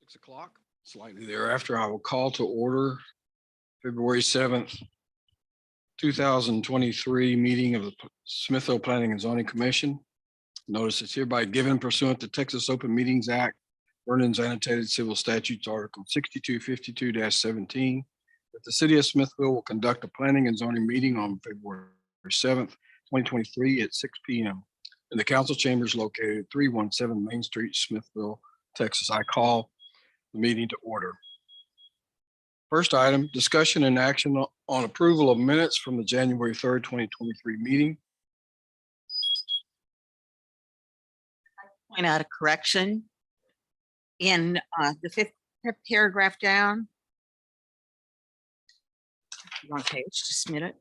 6 o'clock. Slightly thereafter, I will call to order February 7th, 2023 meeting of the Smithville Planning and Zoning Commission. Notice is hereby given pursuant to Texas Open Meetings Act, Vernon's annotated civil statutes, Article 6252-17, that the city of Smithville will conduct a planning and zoning meeting on February 7th, 2023 at 6 p.m. in the council chambers located at 317 Main Street, Smithville, Texas. I call the meeting to order. First item, discussion and action on approval of minutes from the January 3rd, 2023 meeting. Point out a correction in the fifth paragraph down. Wrong page, just a minute.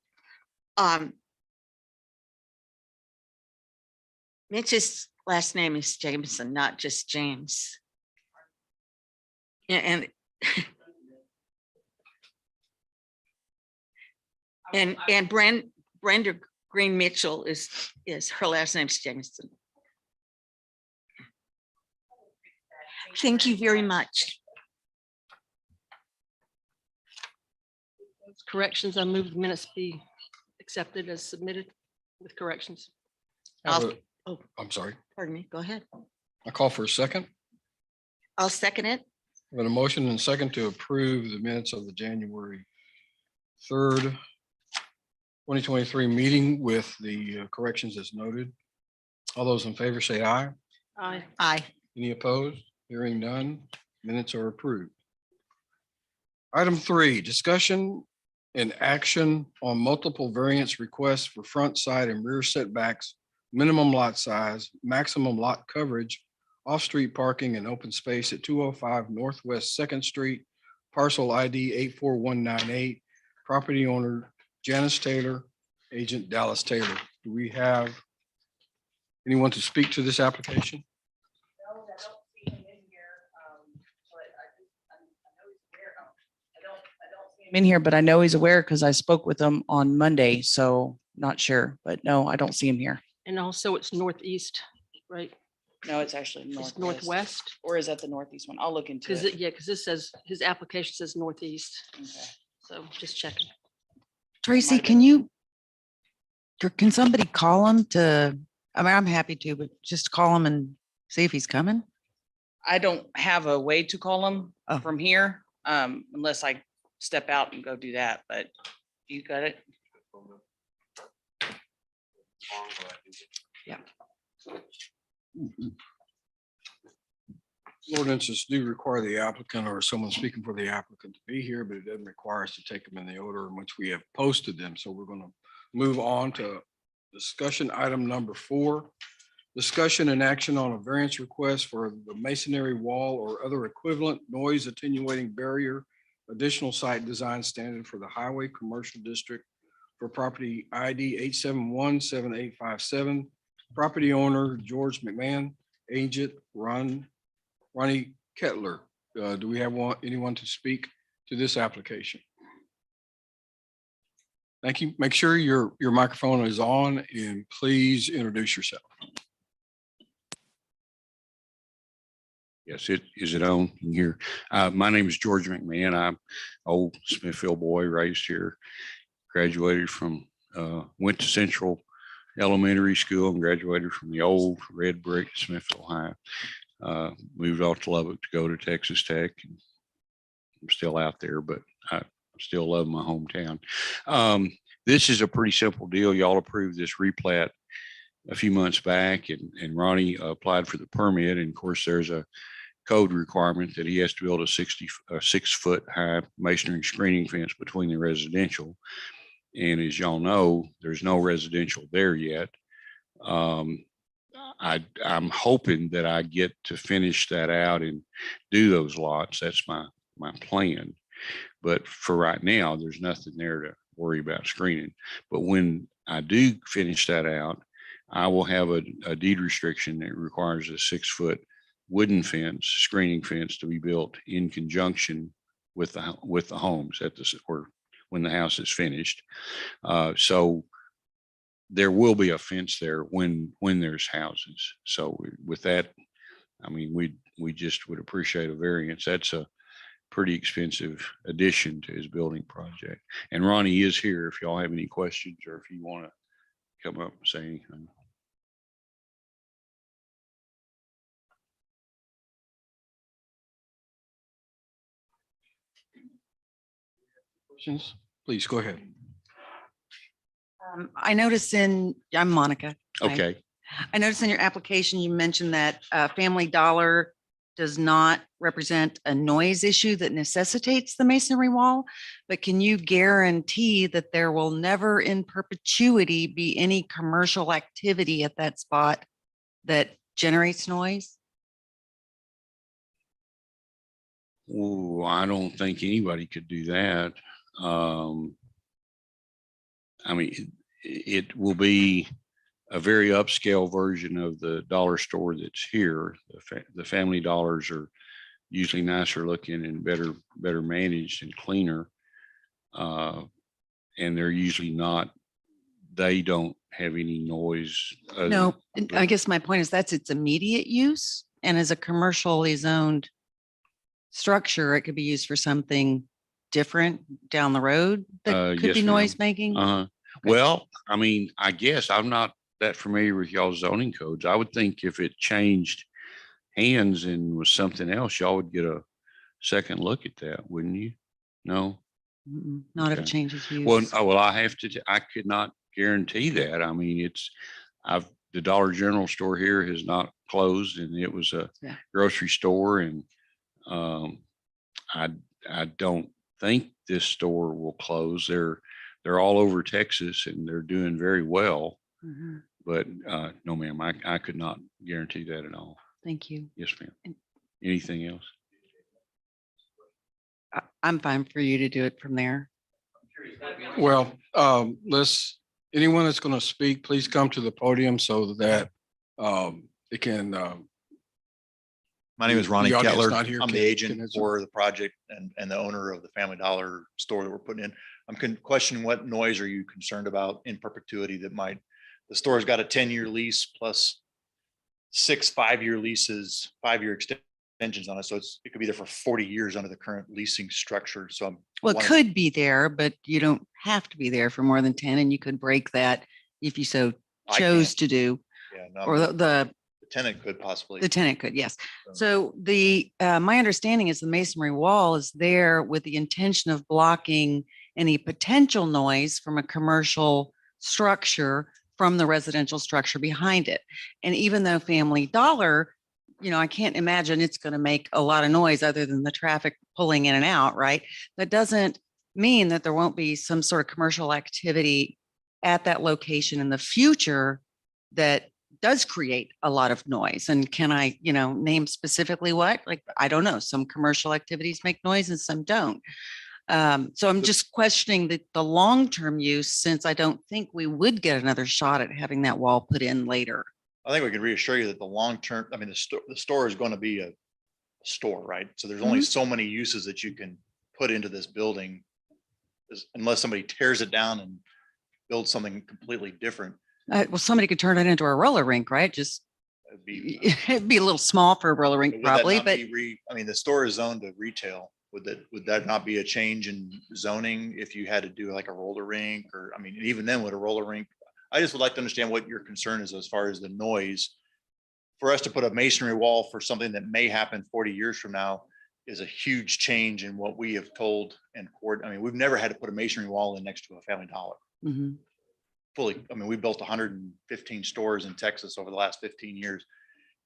Mitch's last name is Jameson, not just James. And Brenda Green Mitchell is her last name's Jameson. Thank you very much. Corrections. I move the minutes be accepted as submitted with corrections. I'm sorry. Pardon me. Go ahead. I call for a second. I'll second it. I have a motion and second to approve the minutes of the January 3rd, 2023 meeting with the corrections as noted. All those in favor say aye. Aye. Aye. Any opposed? Hearing none, minutes are approved. Item 3, discussion and action on multiple variance requests for front, side, and rear setbacks, minimum lot size, maximum lot coverage, off-street parking and open space at 205 Northwest 2nd Street, parcel ID 84198, property owner Janice Taylor, agent Dallas Taylor. Do we have anyone to speak to this application? In here, but I know he's aware because I spoke with him on Monday, so not sure, but no, I don't see him here. And also it's northeast, right? No, it's actually It's northwest. Or is that the northeast one? I'll look into Because it. yeah, because this says his application says northeast. Okay. So just checking. Tracy, can somebody call him to, I mean, I'm happy to, but just call him and see if he's coming? I don't have a way to call him from here, unless I step out and go do that, but you got it? Yeah. Ordinances do require the applicant or someone speaking for the applicant to be here, but it doesn't require us to take them in the order in which we have posted them. So we're going to move on to discussion item number 4. Discussion and action on a variance request for the masonry wall or other equivalent noise attenuating barrier, additional site design standard for the Highway Commercial District for property ID 8717857. Property owner George McMahon, agent Ronnie Kettler. Do we have anyone to speak to this application? Thank you. Make sure your microphone is on and please introduce yourself. Yes, is it on here? My name is George McMahon. I'm old Smithville boy, raised here, graduated from, went to Central Elementary School and graduated from the old red brick Smithville High. Moved off to Lubbock to go to Texas Tech. I'm still out there, but I still love my hometown. This is a pretty simple deal. Y'all approved this replat a few months back, and Ronnie applied for the permit. And of course, there's a code requirement that he has to build a 6-foot high masonry screening fence between the residential. And as y'all know, there's no residential there yet. I'm hoping that I get to finish that out and do those lots. That's my plan. But for right now, there's nothing there to worry about screening. But when I do finish that out, I will have a deed restriction that requires a 6-foot wooden fence, screening fence, to be built in conjunction with the homes or when the house is finished. So there will be a fence there when there's houses. So with that, I mean, we just would appreciate a variance. That's a pretty expensive addition to his building project. And Ronnie is here if y'all have any questions or if you want to come up and say anything. Questions? Please go ahead. I noticed I'm Monica. Hi. Okay. I noticed in your application, you mentioned that Family Dollar does not represent a noise issue that necessitates the masonry wall, but can you guarantee that there will never in perpetuity be any commercial activity at that spot that generates noise? Oh, I don't think anybody could do that. I mean, it will be a very upscale version of the dollar store that's here. The Family Dollars are usually nicer looking and better managed and cleaner. And they're usually not, they don't have any noise. No, and I guess my point is that's its immediate use. And as a commercially zoned structure, it could be used for something different down the road that could yes, be ma'am. noise making. Well, I mean, I guess I'm not that familiar with y'all's zoning codes. I would think if it changed hands and was something else, y'all would get a second look at that, wouldn't you? No? Not if it Okay. changes use. Well, I could not guarantee that. I mean, the Dollar General store here has not closed and it was a grocery store and I don't think this store will close. They're all over Texas and they're doing very well. Mhm. But no, ma'am, I could not guarantee that at all. Thank you. Yes, ma'am. Anything else? I'm fine for you to do it from there. Well, anyone that's going to speak, please come to the podium so that it can. My name is Ronnie the audience Kettler. not here I'm the can agent answer. for the project and the owner of the Family Dollar store that we're putting in. I'm questioning what noise are you concerned about in perpetuity that might, the store's got a 10-year lease plus 6 5-year leases, 5-year extensions on it. So it could be there for 40 years under the current leasing structure. So Well, it could be there, but you don't have to be there for more than 10 and you could break that if you so I chose can't. to do, Yeah, no, or the tenant could possibly. The tenant could, yes. So my understanding is the masonry wall is there with the intention of blocking any potential noise from a commercial structure from the residential structure behind it. And even though Family Dollar, I can't imagine it's going to make a lot of noise other than the traffic pulling in and out, right? That doesn't mean that there won't be some sort of commercial activity at that location in the future that does create a lot of noise. And can I, name specifically what? Like, I don't know. Some commercial activities make noise and some don't. So I'm just questioning the long-term use, since I don't think we would get another shot at having that wall put in later. I think we can reassure you that the long-term, I mean, the store is going to be a store, right? So there's only so many uses that you can put into this building unless somebody tears it down and builds something completely different. Well, somebody could turn it into a roller rink, right? Just it'd be a little small for a roller rink, probably, but I mean, the store is zoned to retail. Would that not be a change in zoning if you had to do like a roller rink? Or, I mean, even then with a roller rink, I just would like to understand what your concern is as far as the noise. For us to put a masonry wall for something that may happen 40 years from now is a huge change in what we have told and court. I mean, we've never had to put a masonry wall in next to a Family Dollar. Mhm. Fully. I mean, we built 115 stores in Texas over the last 15 years.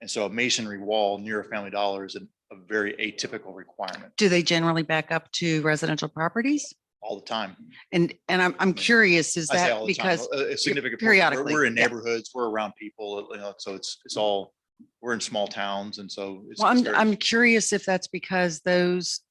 And so a masonry wall near a Family Dollar is a very atypical requirement Do they generally back up to residential properties? all the time. And I'm curious, is I say that all the time, because a significant portion. periodically, We're in yeah. neighborhoods, we're around people, so it's all, we're in small towns. And so it's, Well, it's very- I'm curious if that's because those,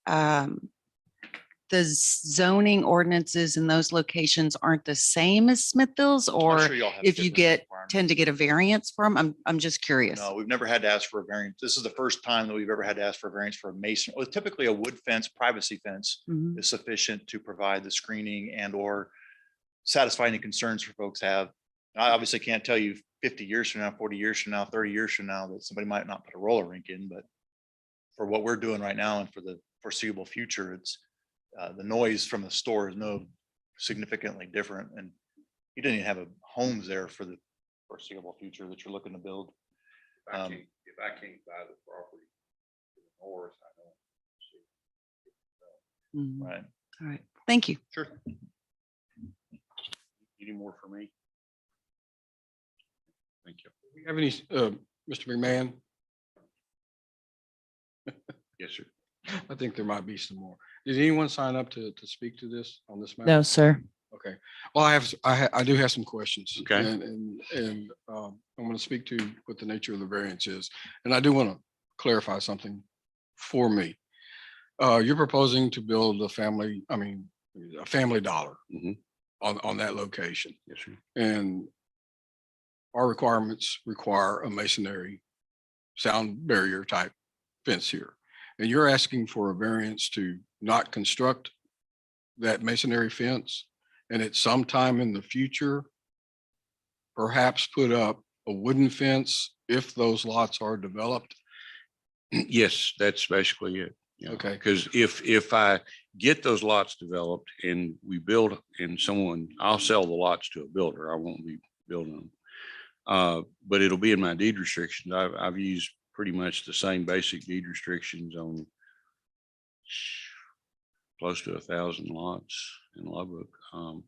the zoning ordinances in those locations aren't the same as Smithville's, I'm or sure y'all have if you different requirements. tend to get a variance from, I'm just curious. No, we've never had to ask for a variance. This is the first time that we've ever had to ask for a variance for a mason. Well, typically a wood fence, privacy fence Mhm. is sufficient to provide the screening and or satisfy any concerns for folks have. I obviously can't tell you 50 years from now, 40 years from now, 30 years from now that somebody might not put a roller rink in, but for what we're doing right now and for the foreseeable future, it's the noise from the store is no significantly different. And you didn't even have a homes there for the foreseeable future that you're looking to build. If I can't buy the property to the north, I don't see. Mhm. Right. All right. Thank you. Sure. Any more for me? Thank you. Do we have any, Mr. McMahon? Yes, sir. I think there might be some more. Did anyone sign up to speak to this on this matter? No, sir. Okay. Well, I do have some questions. Okay. And I'm going to speak to what the nature of the variance is. And I do want to clarify something for me. You're proposing to build a family dollar Mhm. on that location. Yes, sir. And our requirements require a masonry sound barrier type fence here. And you're asking for a variance to not construct that masonry fence and at some time in the future, perhaps put up a wooden fence if those lots are developed. Yes, that's basically it. Yeah. Okay. Because if I get those lots developed and we build and I'll sell the lots to a builder. I won't be building them. But it'll be in my deed restrictions. I've used pretty much the same basic deed restrictions on close to 1,000 lots in Lubbock. I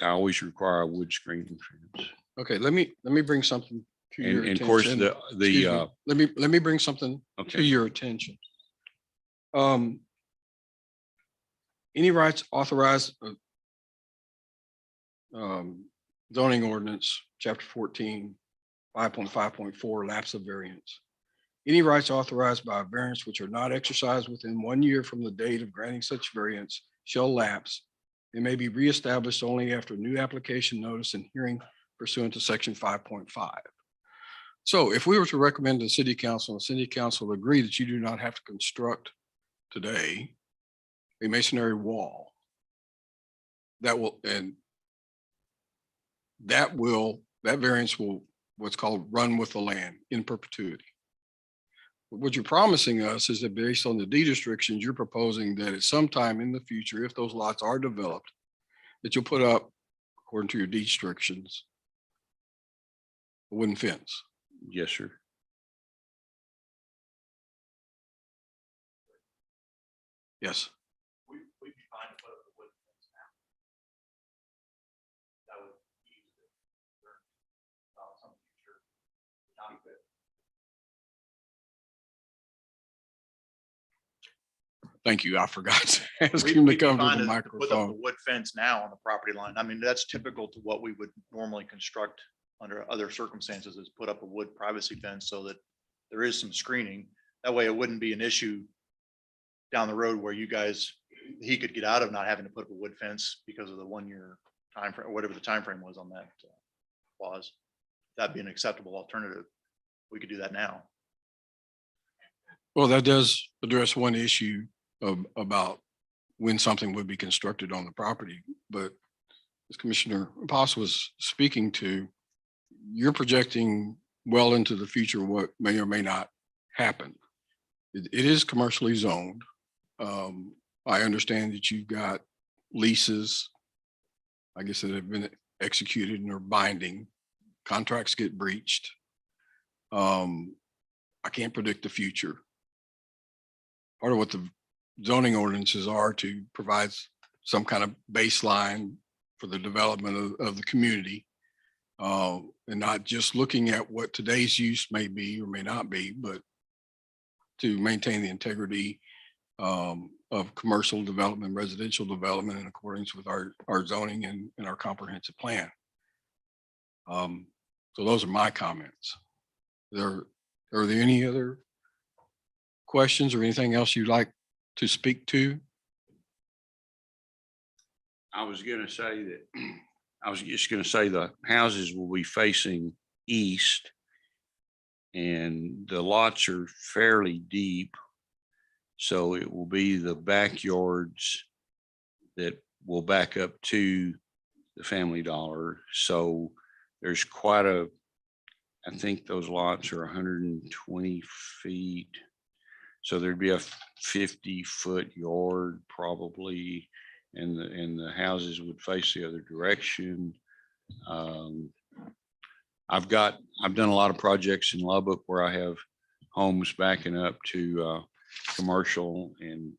always require a wood screening fence. Okay, let me bring something to your And of course, attention. Excuse me. Let me bring something to okay. your attention. Any rights authorized, zoning ordinance, chapter 14, 5.5.4, lapse of variance. Any rights authorized by a variance which are not exercised within 1 year from the date of granting such variance shall lapse. It may be reestablished only after new application notice and hearing pursuant to section 5.5. So if we were to recommend to the city council, and the city council agree that you do not have to construct today a masonry wall, that variance will what's called run with the land in perpetuity. But what you're promising us is that based on the deed restrictions, you're proposing that at some time in the future, if those lots are developed, that you'll put up, according to your deed restrictions, a wooden fence. Yes, sir. Yes. We'd be fine to put up the wood fence now. That would be easy. Some future. Not good. Thank you. I forgot to ask We'd him to be come to fine the to put up the microphone. wood fence now on the property line. I mean, that's typical to what we would normally construct under other circumstances, is put up a wood privacy fence so that there is some screening. That way it wouldn't be an issue down the road where he could get out of not having to put up a wood fence because of the 1 year time frame, or whatever the time frame was on that clause. That'd be an acceptable alternative. We could do that now. Well, that does address one issue about when something would be constructed on the property. But as Commissioner Poss was speaking to, you're projecting well into the future what may or may not happen. It is commercially zoned. I understand that you've got leases, I guess, that have been executed and are binding. Contracts get breached. I can't predict the future. Part of what the zoning ordinances are to provide some kind of baseline for the development of the community. And not just looking at what today's use may be or may not be, but to maintain the integrity of commercial development, residential development in accordance with our zoning and our comprehensive plan. So those are my comments. Are there any other questions or anything else you'd like to speak to? I was just going to say the houses will be facing east and the lots are fairly deep. So it will be the backyards that will back up to the Family Dollar. So there's I think those lots are 120 feet. So there'd be a 50-foot yard probably, and the houses would face the other direction. I've done a lot of projects in Lubbock where I have homes backing up to commercial and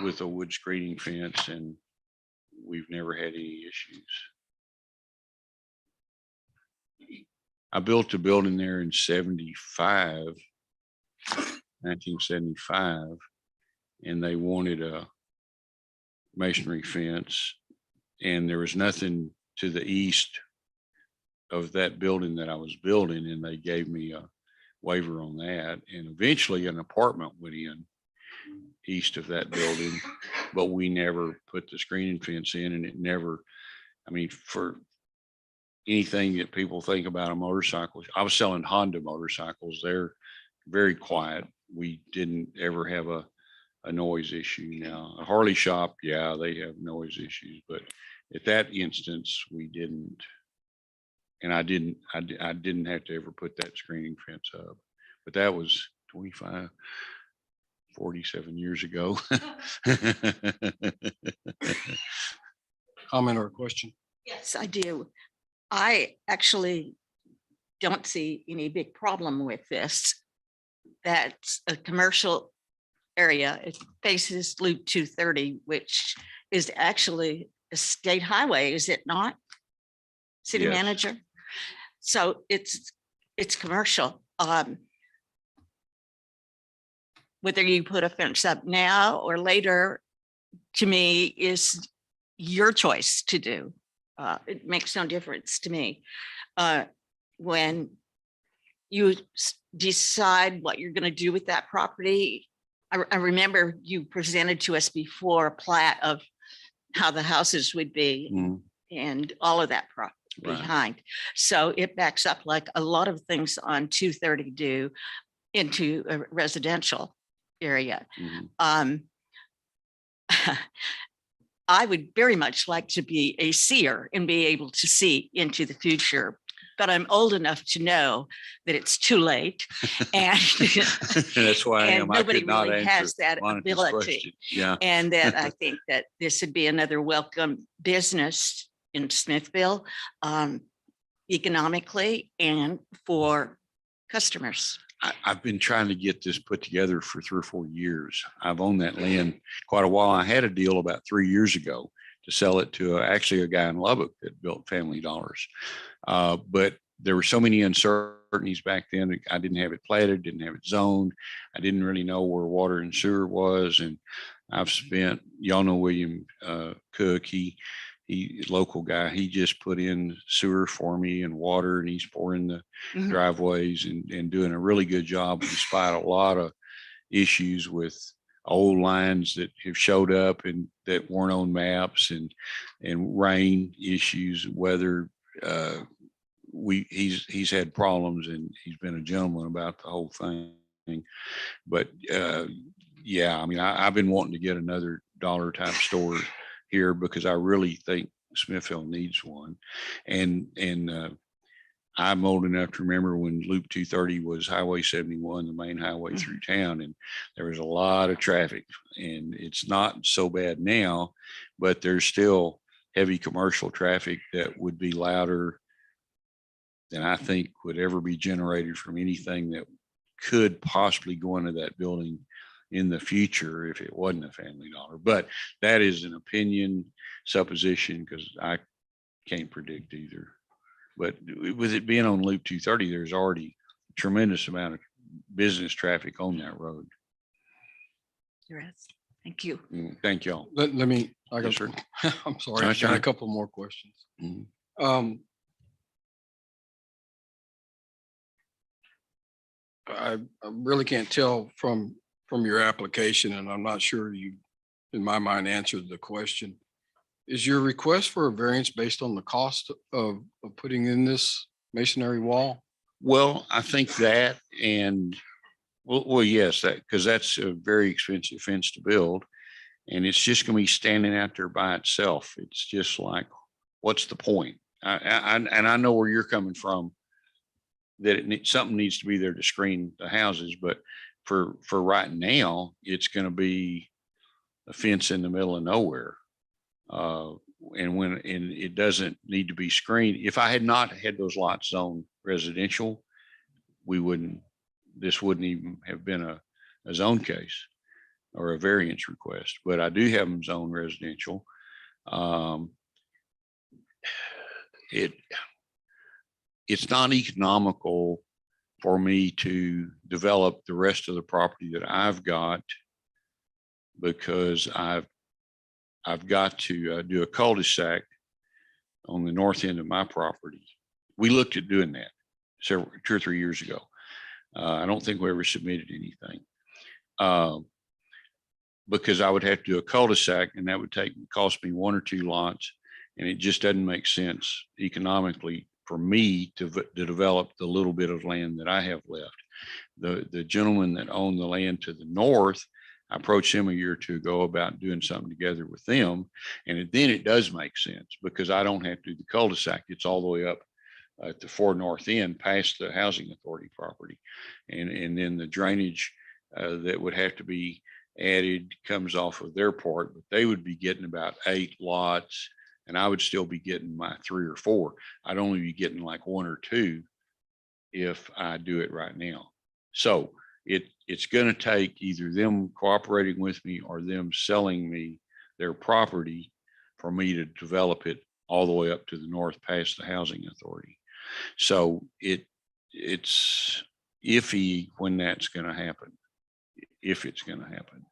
with a wood screening fence, and we've never had any issues. I built a building there in 1975, and they wanted a masonry fence, and there was nothing to the east of that building that I was building, and they gave me a waiver on that. And eventually an apartment went in east of that building, but we never put the screening fence in, and it never, I mean, for anything that people think about a motorcycle, I was selling Honda motorcycles. They're very quiet. We didn't ever have a noise issue. Now a Harley shop, yeah, they have noise issues, but at that instance we didn't. And I didn't have to ever put that screening fence up, but that was 47 years ago. Comment or a question? Yes, I do. I actually don't see any big problem with this. That's a commercial area. It faces Loop 230, which is actually a state highway, is it not? City Yes. manager? So it's commercial. Whether you put a fence up now or later, to me, is your choice to do. It makes no difference to me. When you decide what you're going to do with that property, I remember you presented to us before a plat of how the houses would be Mhm. and all of that property Right. behind. So it backs up like a lot of things on 230 do into a residential area. Mhm. I would very much like to be a seer and be able to see into the future, but I'm old enough to know that it's too late. And, That's why I and am. I nobody could not really answer has that Monica's ability. question. Yeah. And that I think that this would be another welcome business in Smithville, economically and for customers. I've been trying to get this put together for 3 or 4 years. I've owned that land quite a while. I had a deal about 3 years ago to sell it to actually a guy in Lubbock that built Family Dollars. But there were so many uncertainties back then. I didn't have it platted, didn't have it zoned. I didn't really know where water and sewer was. And I've spent, y'all know William Cook, he local guy, he just put in sewer for me and water, and he's pouring the Mhm. driveways and doing a really good job despite a lot of issues with old lines that have showed up and that weren't on maps, and rain issues, weather. He's had problems, and he's been a gentleman about the whole thing. But yeah, I mean, I've been wanting to get another dollar type store here because I really think Smithville needs one. And I'm old enough to remember when Loop 230 was Highway 71, the main highway through town, and there was a lot of traffic. And it's not so bad now, but there's still heavy commercial traffic that would be louder than I think would ever be generated from anything that could possibly go into that building in the future if it wasn't a Family Dollar. But that is an opinion, supposition, because I can't predict either. But with it being on Loop 230, there's already a tremendous amount of business traffic on that road. Yes. Thank you. Thank y'all. Let me, I Yes, got, sir. I'm sorry, I That's got a right. couple more questions. Mhm. I really can't tell from your application, and I'm not sure you, in my mind, answered the question. Is your request for a variance based on the cost of putting in this masonry wall? Well, I think that, and well, yes, that, because that's a very expensive fence to build, and it's just going to be standing out there by itself. It's just like, what's the point? And I know where you're coming from, that something needs to be there to screen the houses, but for right now, it's going to be a fence in the middle of nowhere. And it doesn't need to be screened. If I had not had those lots zoned residential, this wouldn't even have been a zone case or a variance request, but I do have them zoned residential. It's not economical for me to develop the rest of the property that I've got, because I've got to do a cul-de-sac on the north end of my property. We looked at doing that 2 or 3 years ago. I don't think we ever submitted anything. Because I would have to do a cul-de-sac, and that would cost me 1 or 2 lots. And it just doesn't make sense economically for me to develop the little bit of land that I have left. The gentleman that owned the land to the north, I approached him a year or 2 ago about doing something together with them. And then it does make sense, because I don't have to do the cul-de-sac. It's all the way up at the 4 north end past the housing authority property. And then the drainage that would have to be added comes off of their part, but they would be getting about 8 lots, and I would still be getting my 3 or 4. I'd only be getting like 1 or 2 if I do it right now. So it's going to take either them cooperating with me or them selling me their property for me to develop it all the way up to the north past the housing authority. So it's iffy when that's going to happen, if it's going to happen.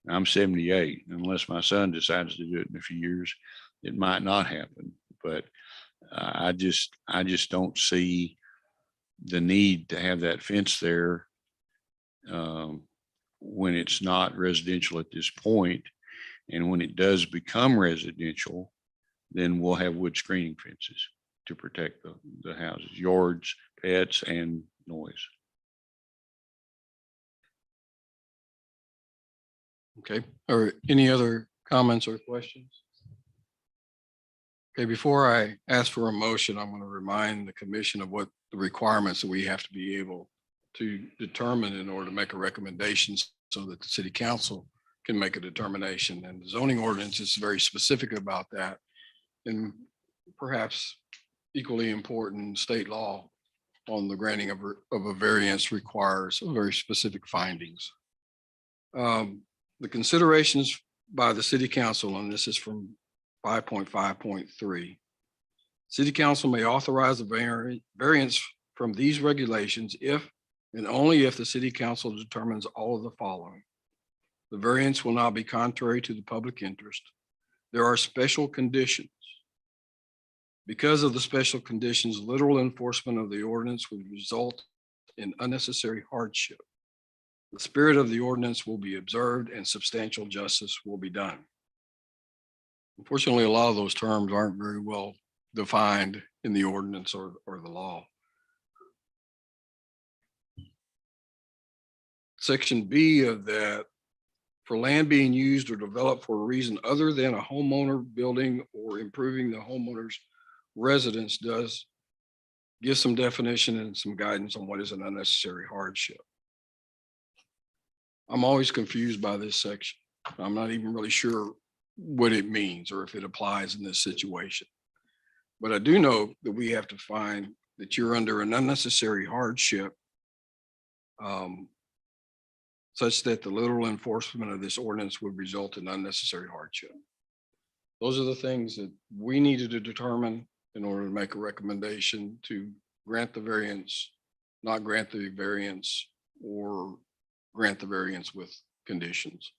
I'm 78. Unless my son decides to do it in a few years, it might not happen. But I just don't see the need to have that fence there when it's not residential at this point. And when it does become residential, then we'll have wood screening fences to protect the houses, yards, pets, and noise. Okay, or any other comments or questions? Okay, before I ask for a motion, I'm going to remind the commission of what the requirements that we have to be able to determine in order to make a recommendation, so that the city council can make a determination. And the zoning ordinance is very specific about that. And perhaps equally important, state law on the granting of a variance requires very specific findings. The considerations by the city council, and this is from 5.5.3. City council may authorize a variance from these regulations if and only if the city council determines all of the following. The variance will not be contrary to the public interest. There are special conditions. Because of the special conditions, literal enforcement of the ordinance would result in unnecessary hardship. The spirit of the ordinance will be observed and substantial justice will be done. Unfortunately, a lot of those terms aren't very well defined in the ordinance or the law. Section B of that, for land being used or developed for a reason other than a homeowner building or improving the homeowner's residence, does give some definition and some guidance on what is an unnecessary hardship. I'm always confused by this section. I'm not even really sure what it means or if it applies in this situation. But I do know that we have to find that you're under an unnecessary hardship such that the literal enforcement of this ordinance would result in unnecessary hardship. Those are the things that we needed to determine in order to make a recommendation to grant the variance, not grant the variance, or grant the variance with conditions.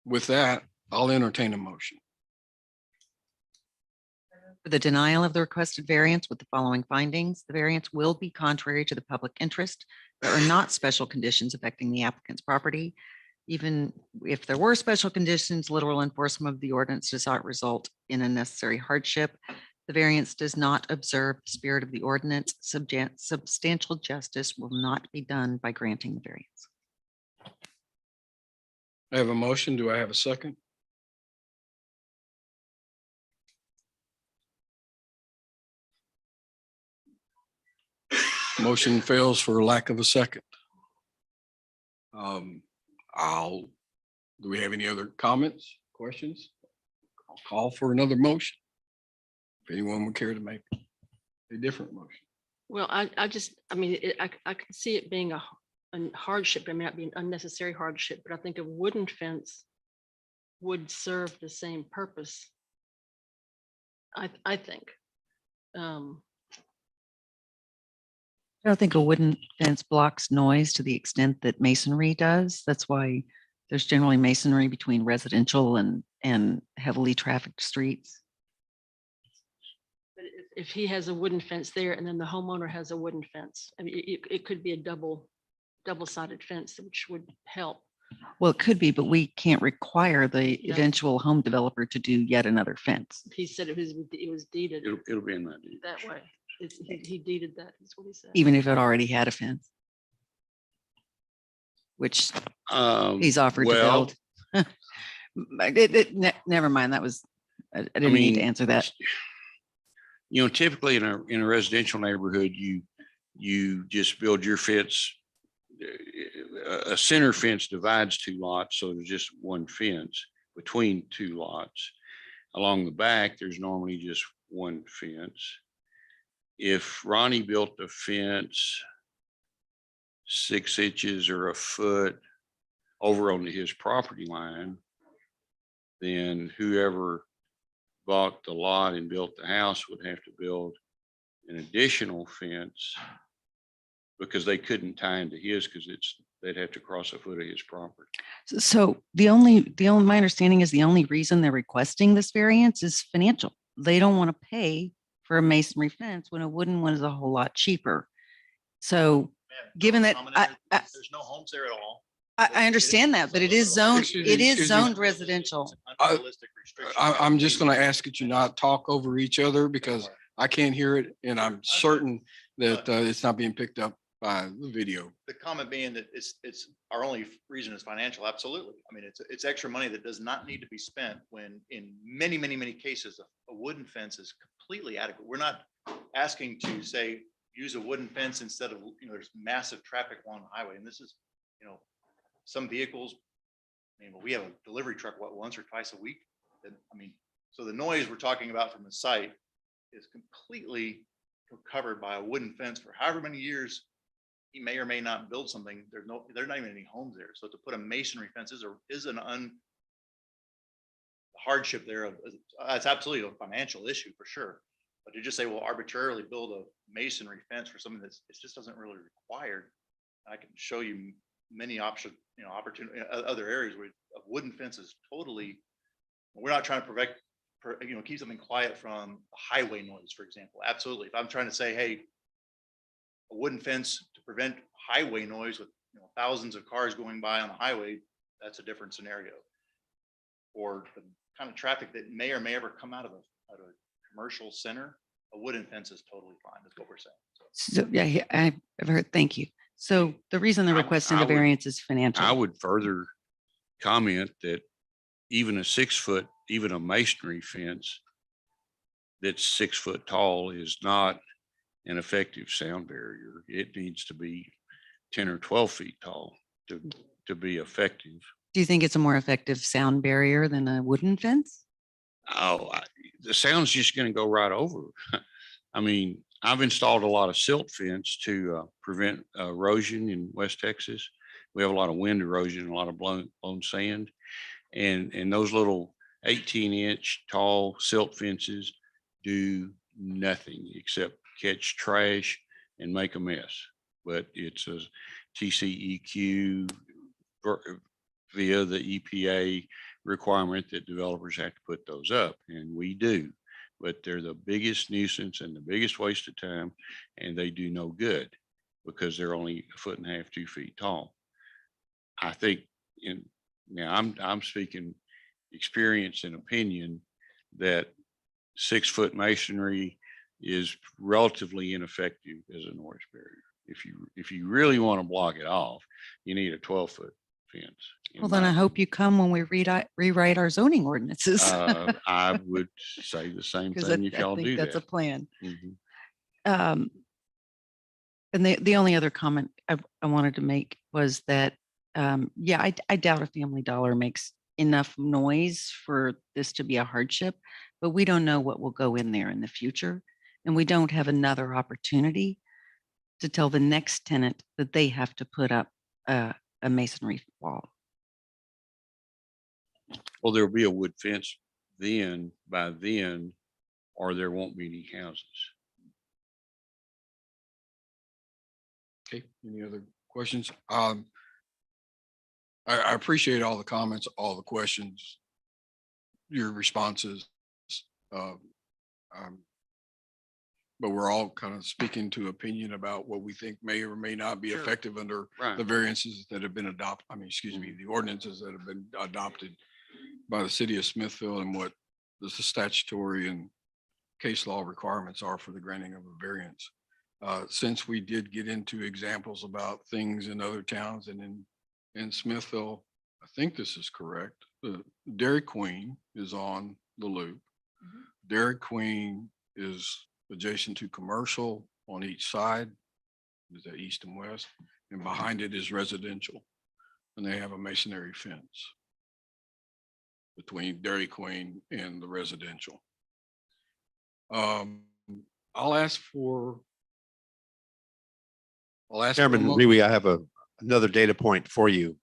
With that, I'll entertain a motion. For the denial of the requested variance with the following findings, the variance will be contrary to the public interest. There are not special conditions affecting the applicant's property. Even if there were special conditions, literal enforcement of the ordinance does not result in unnecessary hardship. The variance does not observe the spirit of the ordinance. Substantial justice will not be done by granting the variance. I have a motion. Do I have a second? Motion fails for lack of a second. Do we have any other comments, questions? I'll call for another motion. If anyone would care to make a different motion. Well, I mean, I can see it being a hardship. It may not be an unnecessary hardship, but I think a wooden fence would serve the same purpose. I think. I don't think a wooden fence blocks noise to the extent that masonry does. That's why there's generally masonry between residential and heavily trafficked streets. But if he has a wooden fence there and then the homeowner has a wooden fence, I mean, it could be a double-sided fence, which would help. Well, it could be, but we can't require the Yeah. eventual home developer to do yet another fence. He said it was deeded It'll be in that. deed. that way. He deeded that, is what he said. Even if it already had a fence. Which he's offered to Well, build. Never mind, that was, I didn't need to answer that. You know, typically in a residential neighborhood, you just build your fence. A center fence divides two lots, so there's just one fence between two lots. Along the back, there's normally just one fence. If Ronnie built a fence 6 inches or a foot over onto his property line, then whoever bought the lot and built the house would have to build an additional fence because they couldn't tie into his because they'd have to cross a foot of his property. So my understanding is the only reason they're requesting this variance is financial. They don't want to pay for a masonry fence when a wooden one is a whole lot cheaper. So given that, There's no homes there at all. I understand that, but it is zoned, Excuse it me, is excuse me. zoned residential. Unrealistic restriction. I'm just going to ask that you not talk over each other because I can't hear it and I'm certain that it's not being picked up by the video. The comment being that it's our only reason is financial. Absolutely. I mean, it's extra money that does not need to be spent when in many, many, many cases, a wooden fence is completely adequate. We're not asking to say, use a wooden fence instead of, there's massive traffic along the highway. And this is, some vehicles, we have a delivery truck, once or twice a week. So the noise we're talking about from the site is completely covered by a wooden fence for however many years he may or may not build something. There's not even any homes there. So to put a masonry fence is an hardship there. It's absolutely a financial issue for sure. But to just say, well, arbitrarily build a masonry fence for something it just doesn't really required. I can show you many options, opportunity, other areas where a wooden fence is totally, we're not trying to keep something quiet from highway noise, for example. Absolutely. If I'm trying to say, hey, a wooden fence to prevent highway noise with thousands of cars going by on the highway, that's a different scenario. Or the kind of traffic that may or may ever come out of a commercial center, a wooden fence is totally fine. That's what we're saying. So, yeah, I've heard, thank you. So the reason they're requesting the variance is financial. I would further comment that even a 6 foot, even a masonry fence that's 6 foot tall is not an effective sound barrier. It needs to be 10 or 12 feet tall to be effective. Do you think it's a more effective sound barrier than a wooden fence? Oh, the sound's just going to go right over. I mean, I've installed a lot of silt fence to prevent erosion in West Texas. We have a lot of wind erosion, a lot of blown sand, and those little 18-inch tall silt fences do nothing except catch trash and make a mess. But it's a TCEQ via the EPA requirement that developers have to put those up, and we do. But they're the biggest nuisance and the biggest waste of time, and they do no good because they're only 1.5 feet, 2 feet tall. I think now I'm speaking experience and opinion that 6 foot masonry is relatively ineffective as a noise barrier. If you really want to block it off, you need a 12-foot fence. Well, then I hope you come when we rewrite our zoning ordinances. I would say the same Because thing if I y'all think do that's a that. plan. Mhm. And the only other comment I wanted to make was that yeah, I doubt a Family Dollar makes enough noise for this to be a hardship, but we don't know what will go in there in the future. And we don't have another opportunity to tell the next tenant that they have to put up a masonry wall. Well, there'll be a wood fence then, by then, or there won't be any houses. Okay, any other questions? I appreciate all the comments, all the questions, your responses. Um, But we're all kind of speaking to opinion about what we think may or may not be Sure. effective under Right. the variances that have been adopted. I mean, excuse me, the ordinances that have been adopted by the city of Smithfield and what the statutory and case law requirements are for the granting of a variance. Since we did get into examples about things in other towns and in Smithville, I think this is correct. The Dairy Queen is on the loop. Dairy Queen is adjacent to commercial on each side. Is that east and west? And behind it is residential. And they have a masonry fence between Dairy Queen and the residential. I'll ask for. Chairman Rewe, I have another data point for you.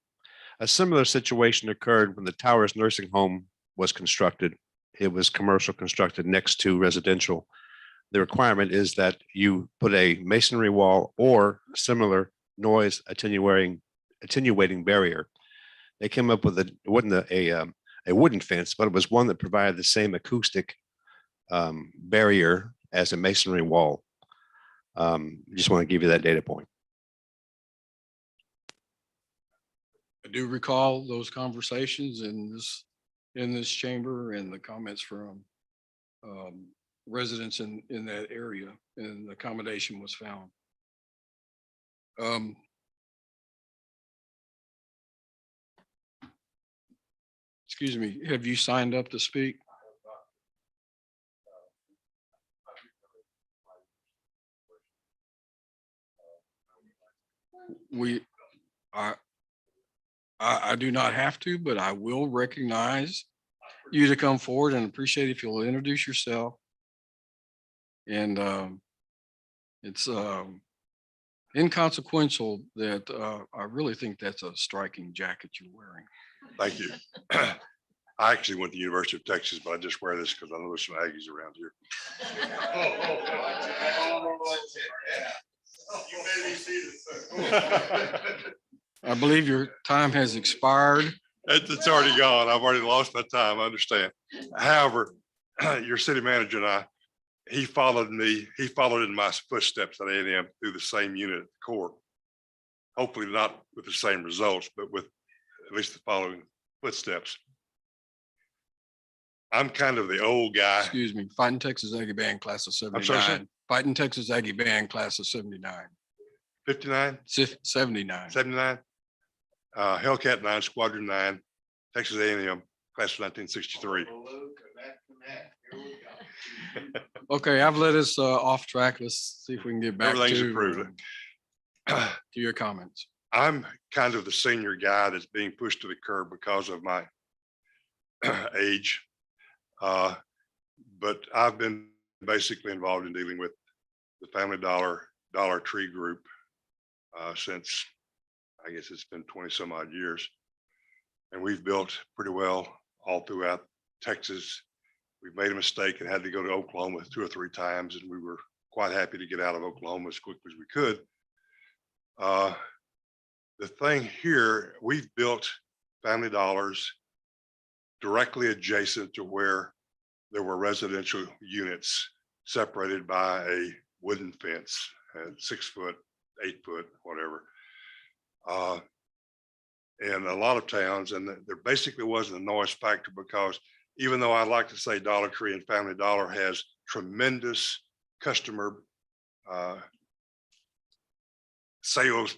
A similar situation occurred when the Towers Nursing Home was constructed. It was commercial constructed next to residential. The requirement is that you put a masonry wall or similar noise attenuating barrier. They came up with it wasn't a wooden fence, but it was one that provided the same acoustic barrier as a masonry wall. Just want to give you that data point. I do recall those conversations in this chamber and the comments from residents in that area, and accommodation was found. Excuse me, have you signed up to speak? I do not have to, but I will recognize you to come forward and appreciate if you'll introduce yourself. And it's inconsequential that I really think that's a striking jacket you're wearing. Thank you. I actually went to the University of Texas, but I just wear this because I know there's some Aggies around here. I believe your time has expired. It's already gone. I've already lost my time. I understand. However, your city manager and I, he followed in my footsteps at A&M through the same unit at the court. Hopefully not with the same results, but with at least the following footsteps. I'm kind of the old guy. Excuse me, Fighting Texas Aggie Band class of I'm sorry, sir? 79. Fighting Texas Aggie Band class of 79. 59, 79. 79, Hellcat 9, Squadron 9, Texas A&M, class of 1963. Okay, I've let us off track. Let's see if we can get back Everything's to approved. to your comments. I'm kind of the senior guy that's being pushed to the curb because of my age. But I've been basically involved in dealing with the Family Dollar, Dollar Tree group since, I guess it's been 20 some odd years. And we've built pretty well all throughout Texas. We've made a mistake and had to go to Oklahoma 2 or 3 times, and we were quite happy to get out of Oklahoma as quick as we could. The thing here, we've built Family Dollars directly adjacent to where there were residential units separated by a wooden fence, 6 foot, 8 foot, whatever. In a lot of towns, and there basically wasn't a noise factor, because even though I like to say Dollar Tree and Family Dollar has tremendous customer sales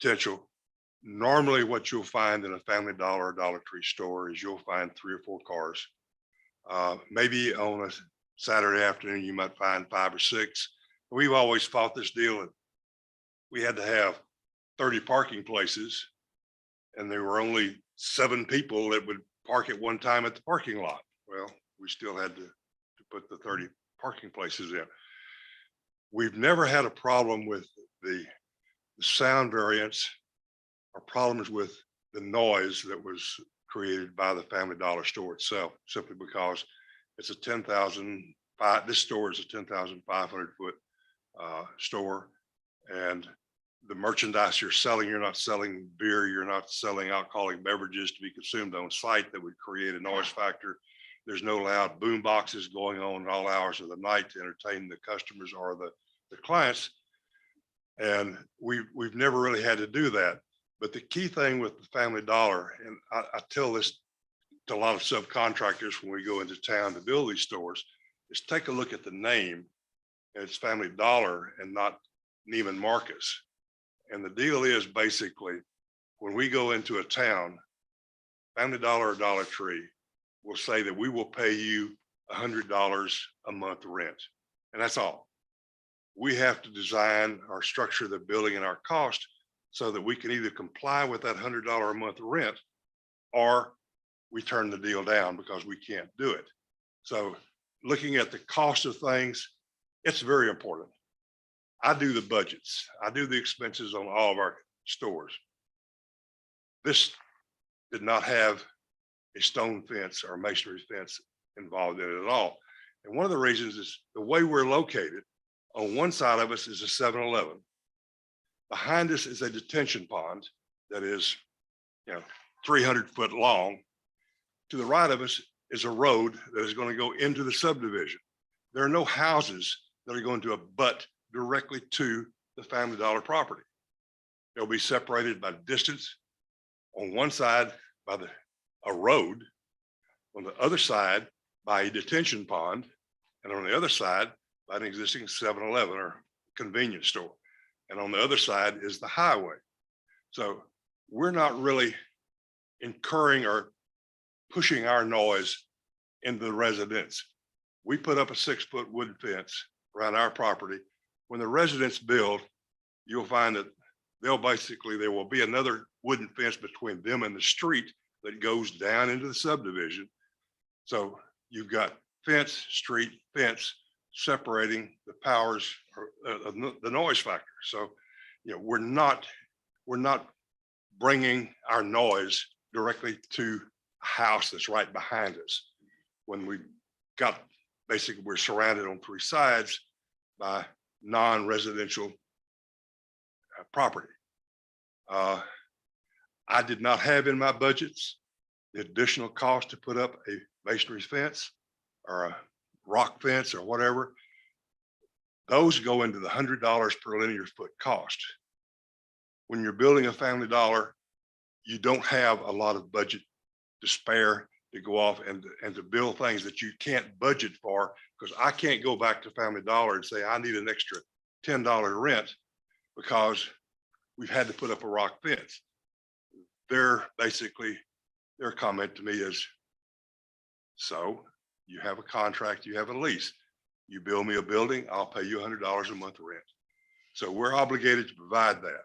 potential, normally what you'll find in a Family Dollar or Dollar Tree store is you'll find 3 or 4 cars. Maybe on a Saturday afternoon, you might find 5 or 6. We've always fought this deal that we had to have 30 parking places and there were only 7 people that would park at one time at the parking lot. Well, we still had to put the 30 parking places in. We've never had a problem with the sound variance or problems with the noise that was created by the Family Dollar store itself, simply because it's a 10,005, this store is a 10,500 foot store. And the merchandise you're selling, you're not selling beer, you're not selling alcoholic beverages to be consumed on site that would create a noise factor. There's no loud boom boxes going on at all hours of the night to entertain the customers or the clients. And we've never really had to do that. But the key thing with the Family Dollar, and I tell this to a lot of subcontractors when we go into town to build these stores, is take a look at the name. And it's Family Dollar and not Neiman Marcus. And the deal is basically when we go into a town, Family Dollar or Dollar Tree will say that we will pay you $100 a month rent. And that's all. We have to design or structure the building and our cost so that we can either comply with that $100 a month rent or we turn the deal down because we can't do it. So looking at the cost of things, it's very important. I do the budgets. I do the expenses on all of our stores. This did not have a stone fence or masonry fence involved in it at all. And one of the reasons is the way we're located. On one side of us is a 7-Eleven. Behind us is a detention pond that is, 300 foot long. To the right of us is a road that is going to go into the subdivision. There are no houses that are going to abut directly to the Family Dollar property. They'll be separated by distance. On one side by a road, on the other side by a detention pond, and on the other side by an existing 7-Eleven or convenience store. And on the other side is the highway. So we're not really incurring or pushing our noise into the residents. We put up a 6-foot wooden fence around our property. When the residents build, you'll find that there will be another wooden fence between them and the street that goes down into the subdivision. So you've got fence, street, fence separating the powers of the noise factor. So, we're not bringing our noise directly to a house that's right behind us. When we got, basically we're surrounded on 3 sides by non-residential property. I did not have in my budgets the additional cost to put up a masonry fence or a rock fence or whatever. Those go into the $100 per linear foot cost. When you're building a Family Dollar, you don't have a lot of budget to spare to go off and to build things that you can't budget for, because I can't go back to Family Dollar and say, I need an extra $10 rent because we've had to put up a rock fence. Their comment to me is, so you have a contract, you have a lease, you build me a building, I'll pay you $100 a month rent. So we're obligated to provide that.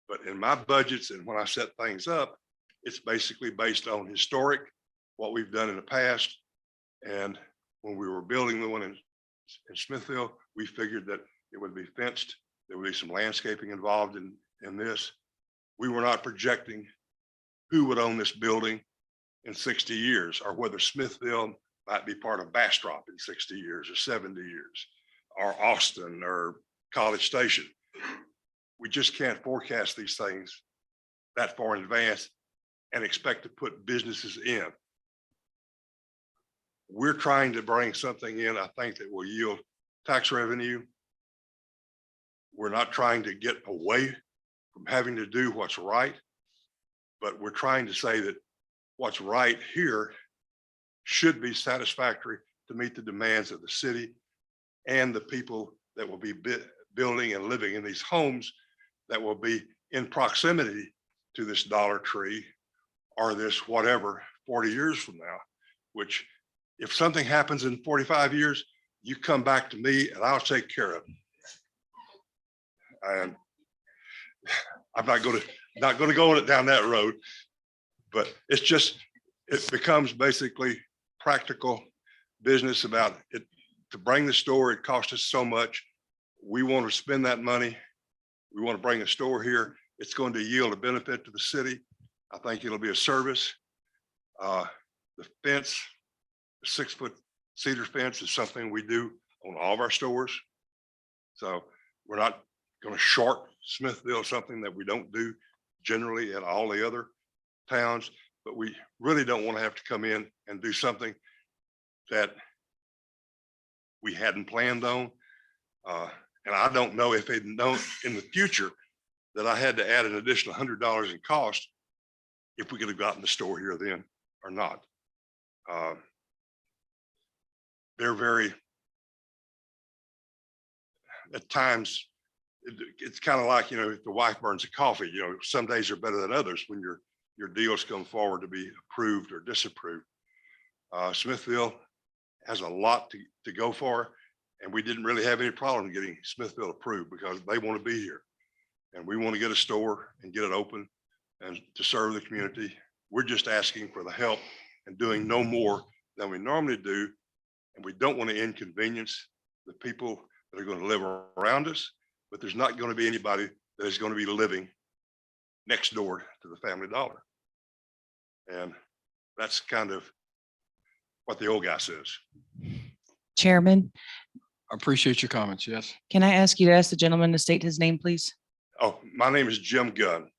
But in my budgets and when I set things up, it's basically based on historic, what we've done in the past. And when we were building the one in Smithville, we figured that it would be fenced. There would be some landscaping involved in this. We were not projecting who would own this building in 60 years, or whether Smithville might be part of Bastrop in 60 years or 70 years, or Austin or College Station. We just can't forecast these things that far in advance and expect to put businesses in. We're trying to bring something in, I think, that will yield tax revenue. We're not trying to get away from having to do what's right, but we're trying to say that what's right here should be satisfactory to meet the demands of the city and the people that will be building and living in these homes that will be in proximity to this Dollar Tree or this whatever 40 years from now, which if something happens in 45 years, you come back to me and I'll take care of it. And I'm not going not going to go down that road, but it's just, it becomes basically practical business about it. To bring the store, it costs us so much. We want to spend that money. We want to bring a store here. It's going to yield a benefit to the city. I think it'll be a service. The fence, the 6-foot cedar fence is something we do on all of our stores. So we're not going to short Smithville, something that we don't do generally at all the other towns, but we really don't want to have to come in and do something that we hadn't planned on. And I don't know if they'd known in the future that I had to add an additional $100 in cost, if we could have gotten the store here then or not. They're very, at times, it's kind of like, if the wife burns a coffee, some days are better than others when your deals come forward to be approved or disapproved. Smithville has a lot to go for, and we didn't really have any problem getting Smithville approved because they want to be here. And we want to get a store and get it open and to serve the community. We're just asking for the help and doing no more than we normally do. And we don't want to inconvenience the people that are going to live around us, but there's not going to be anybody that is going to be living next door to the Family Dollar. And that's kind of what the old guy says. Chairman, I appreciate your comments. Yes. can I ask you to ask the gentleman to state his name, please? Oh, my name is Jim Gunn.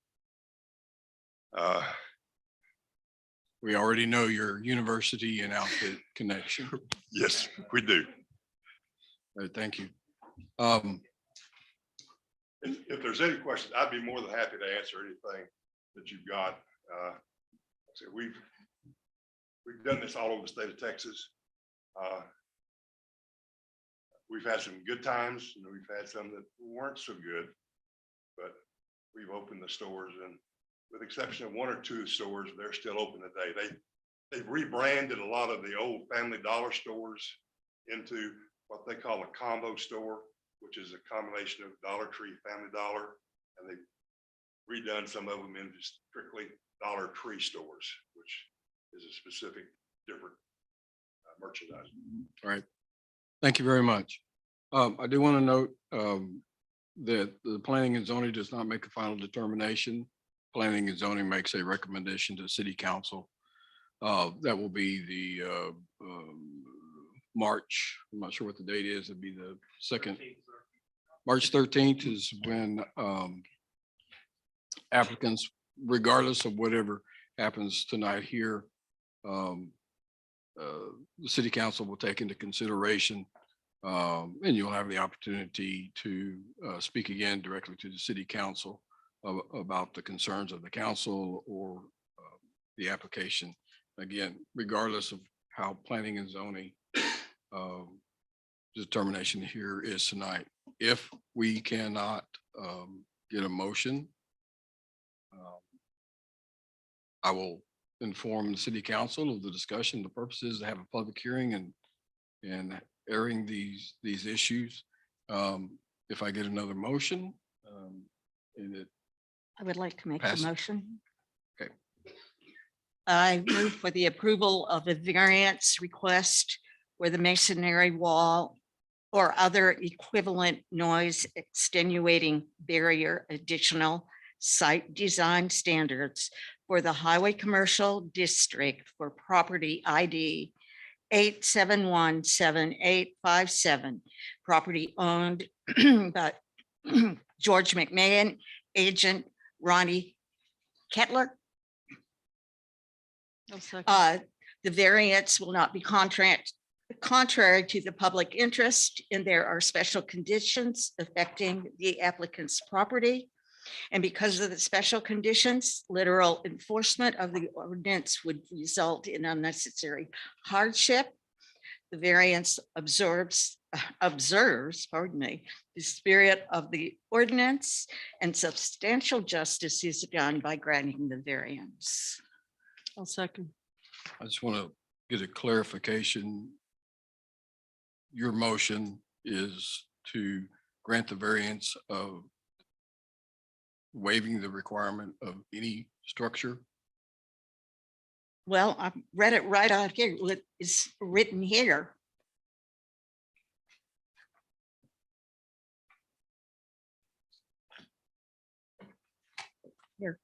We already know your university and outfit connection. Yes, we do. Thank you. If there's any questions, I'd be more than happy to answer anything that you've got. So we've done this all over the state of Texas. We've had some good times, we've had some that weren't so good, but we've opened the stores, and with the exception of 1 or 2 stores, they're still open today. They've rebranded a lot of the old Family Dollar stores into what they call a combo store, which is a combination of Dollar Tree, Family Dollar, and they've redone some of them into strictly Dollar Tree stores, which is a specific different merchandise. All right. Thank you very much. I do want to note that the planning and zoning does not make a final determination. Planning and zoning makes a recommendation to the city council. That will be the March. I'm not sure what the date is. It'd be the second. March 13th is when applicants, regardless of whatever happens tonight here, the city council will take into consideration, and you'll have the opportunity to speak again directly to the city council about the concerns of the council or the application. Again, regardless of how planning and zoning determination here is tonight. If we cannot get a motion, I will inform the city council of the discussion. The purpose is to have a public hearing and airing these issues. If I get another motion, and it I would like to make Pass. a motion. Okay. I move for the approval of a variance request where the masonry wall or other equivalent noise extenuating barrier additional site design standards for the Highway Commercial District for property ID 8717857, property owned by George McMahon, agent Ronnie Kettler. I'll second. The variance will not be contrary to the public interest, and there are special conditions affecting the applicant's property. And because of the special conditions, literal enforcement of the ordinance would result in unnecessary hardship. The variance observes, pardon me, the spirit of the ordinance, and substantial justice is done by granting the variance. I'll second. I just want to get a clarification. Your motion is to grant the variance of waiving the requirement of any structure? Well, I read it right out here. What is written here. Here,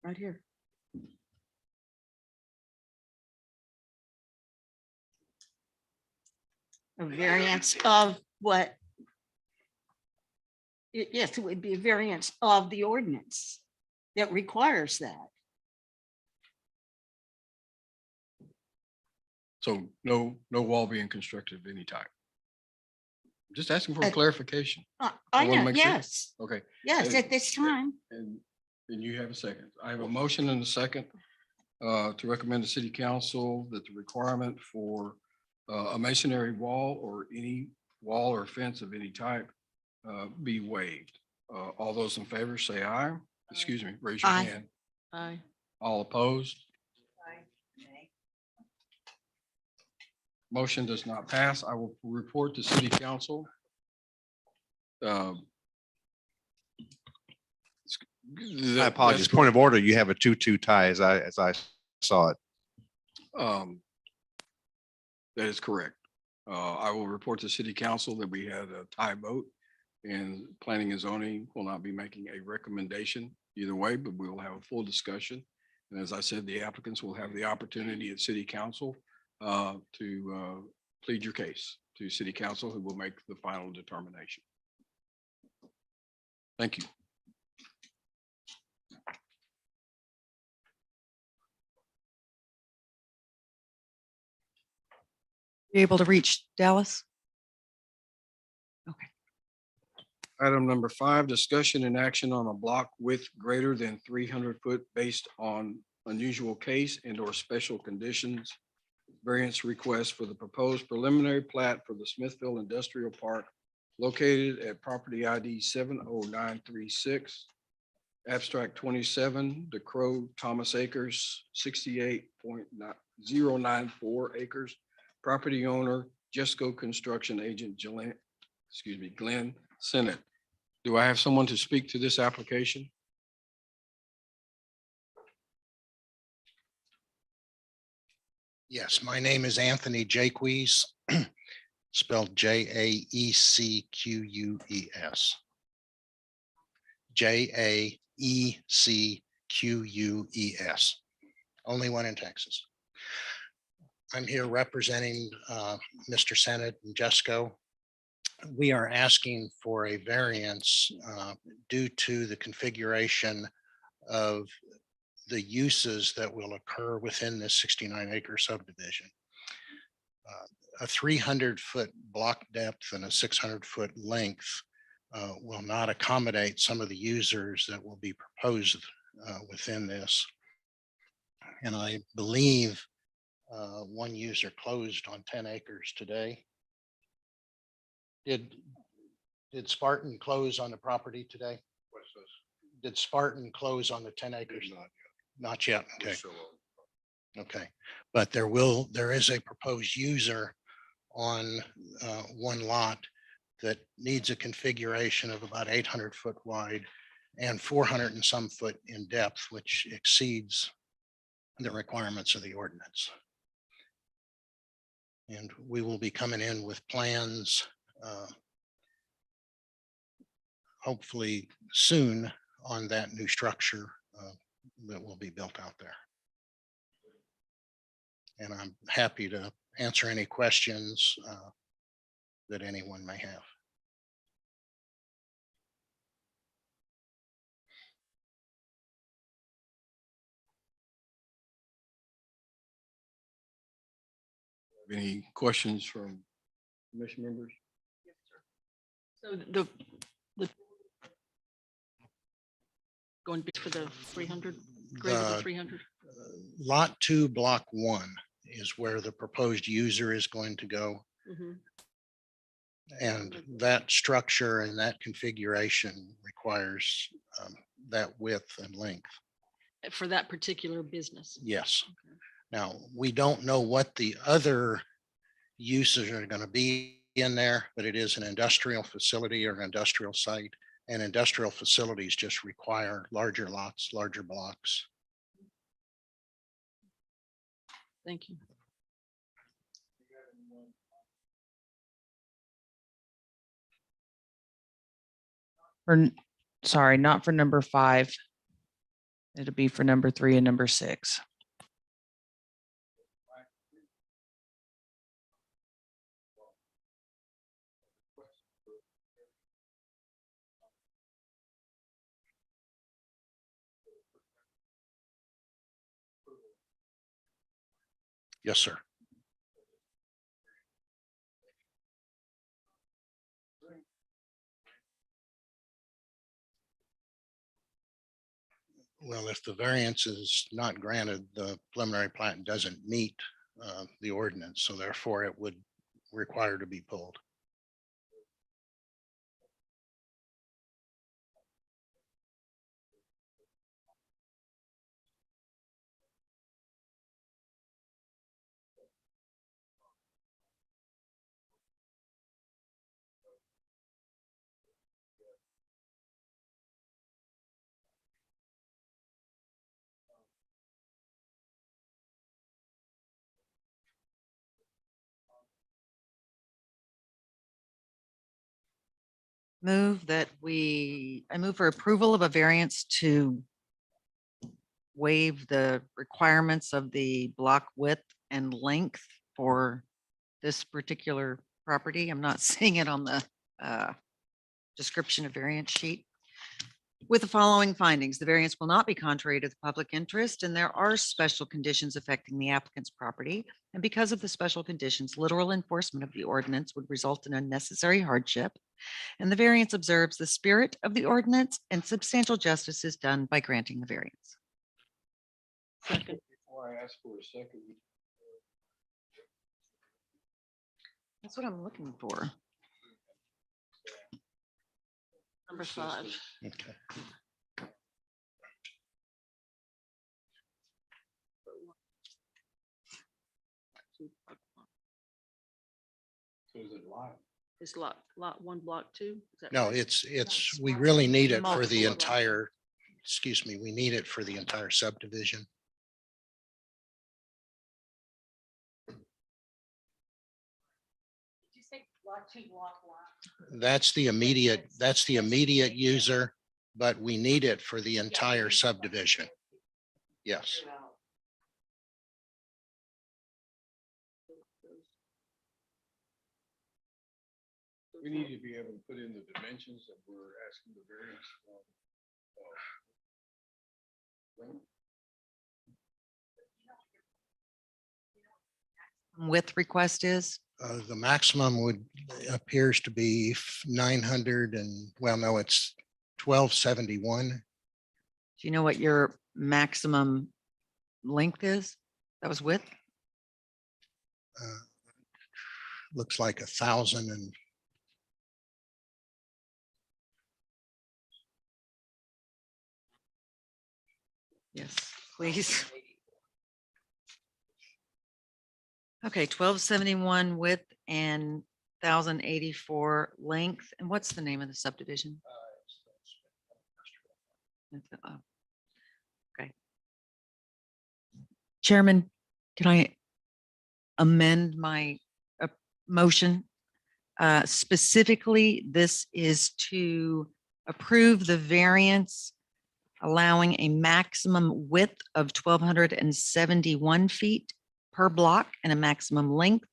right here. A variance of what? Yes, it would be a variance of the ordinance that requires that. So no wall being constructed of any type. Just asking for Uh, clarification. I wanna know, make sure. yes, Okay. yes, Uh, at this time. And you have a second. I have a motion and a second to recommend to city council that the requirement for a masonry wall or any wall or fence of any type be waived. All those in favor say aye. Excuse me, raise your Aye. hand. Aye. All opposed? Motion does not pass. I will report to city council. My apologies. Point of order, you have a 2-2 tie as I saw it. That is correct. I will report to city council that we had a tie vote and planning and zoning will not be making a recommendation either way, but we will have a full discussion. And as I said, the applicants will have the opportunity at city council to plead your case to city council, who will make the final determination. Thank you. You able to reach Dallas? Item number 5, discussion and action on a block width greater than 300 foot based on unusual case and or special conditions. Variance request for the proposed preliminary plat for the Smithville Industrial Park located at property ID 70936. Abstract 27, DeCrow Thomas Acres, 68.094 acres. Property owner, Jesco Construction Agent Glenn Sennett. Do I have someone to speak to this application? Yes, my name is Anthony Jaques, spelled Jaequues. Jaequues, only one in Texas. I'm here representing Mr. Sennett and Jesco. We are asking for a variance due to the configuration of the uses that will occur within this 69-acre subdivision. A 300-foot block depth and a 600-foot length will not accommodate some of the users that will be proposed within this. And I believe one user closed on 10 acres today. Did Spartan close on the property today? Did Spartan close on the 10 acres? Not yet. Okay. Okay. But there is a proposed user on one lot that needs a configuration of about 800 foot wide and 400 and some foot in depth, which exceeds the requirements of the ordinance. And we will be coming in with plans hopefully soon on that new structure that will be built out there. And I'm happy to answer any questions that anyone may have. Any questions from commission members? So the going to be for the 300, greater than The 300. Lot 2, block 1 is where the proposed user is going to go. Mhm. And that structure and that configuration requires that width and length. For that particular business. Yes. Now, we don't know what the other uses are going to be in there, but it is an industrial facility or an industrial site. And industrial facilities just require larger lots, larger blocks. Thank you. Sorry, not for number 5. It'll be for number 3 and number 6. Yes, sir. Well, if the variance is not granted, the preliminary plat doesn't meet the ordinance, so therefore it would require to be pulled. I move for approval of a variance to waive the requirements of the block width and length for this particular property. I'm not seeing it on the description of variance sheet. With the following findings, the variance will not be contrary to the public interest, and there are special conditions affecting the applicant's property. And because of the special conditions, literal enforcement of the ordinance would result in unnecessary hardship. And the variance observes the spirit of the ordinance, and substantial justice is done by granting the variance. Second. Before I ask for a second, That's what I'm looking for. Number 5. Okay. so is it live? Is lot 1, block 2? Is that No, right? it's, we really need it for the Multiple. entire, excuse me, we need it for the entire subdivision. That's the immediate user, but we need it for the entire subdivision. Yes. We need to be able to put in the dimensions that we're asking the variance. Width request is, The maximum appears to be 900 and, well, no, it's 1271. do you know what your maximum length is? That was width? Looks like 1,000 and Yes, please. Okay, 1271 width and 1084 length. And what's the name of the subdivision? Okay. Chairman, can I amend my motion? Specifically, this is to approve the variance allowing a maximum width of 1,271 feet per block and a maximum length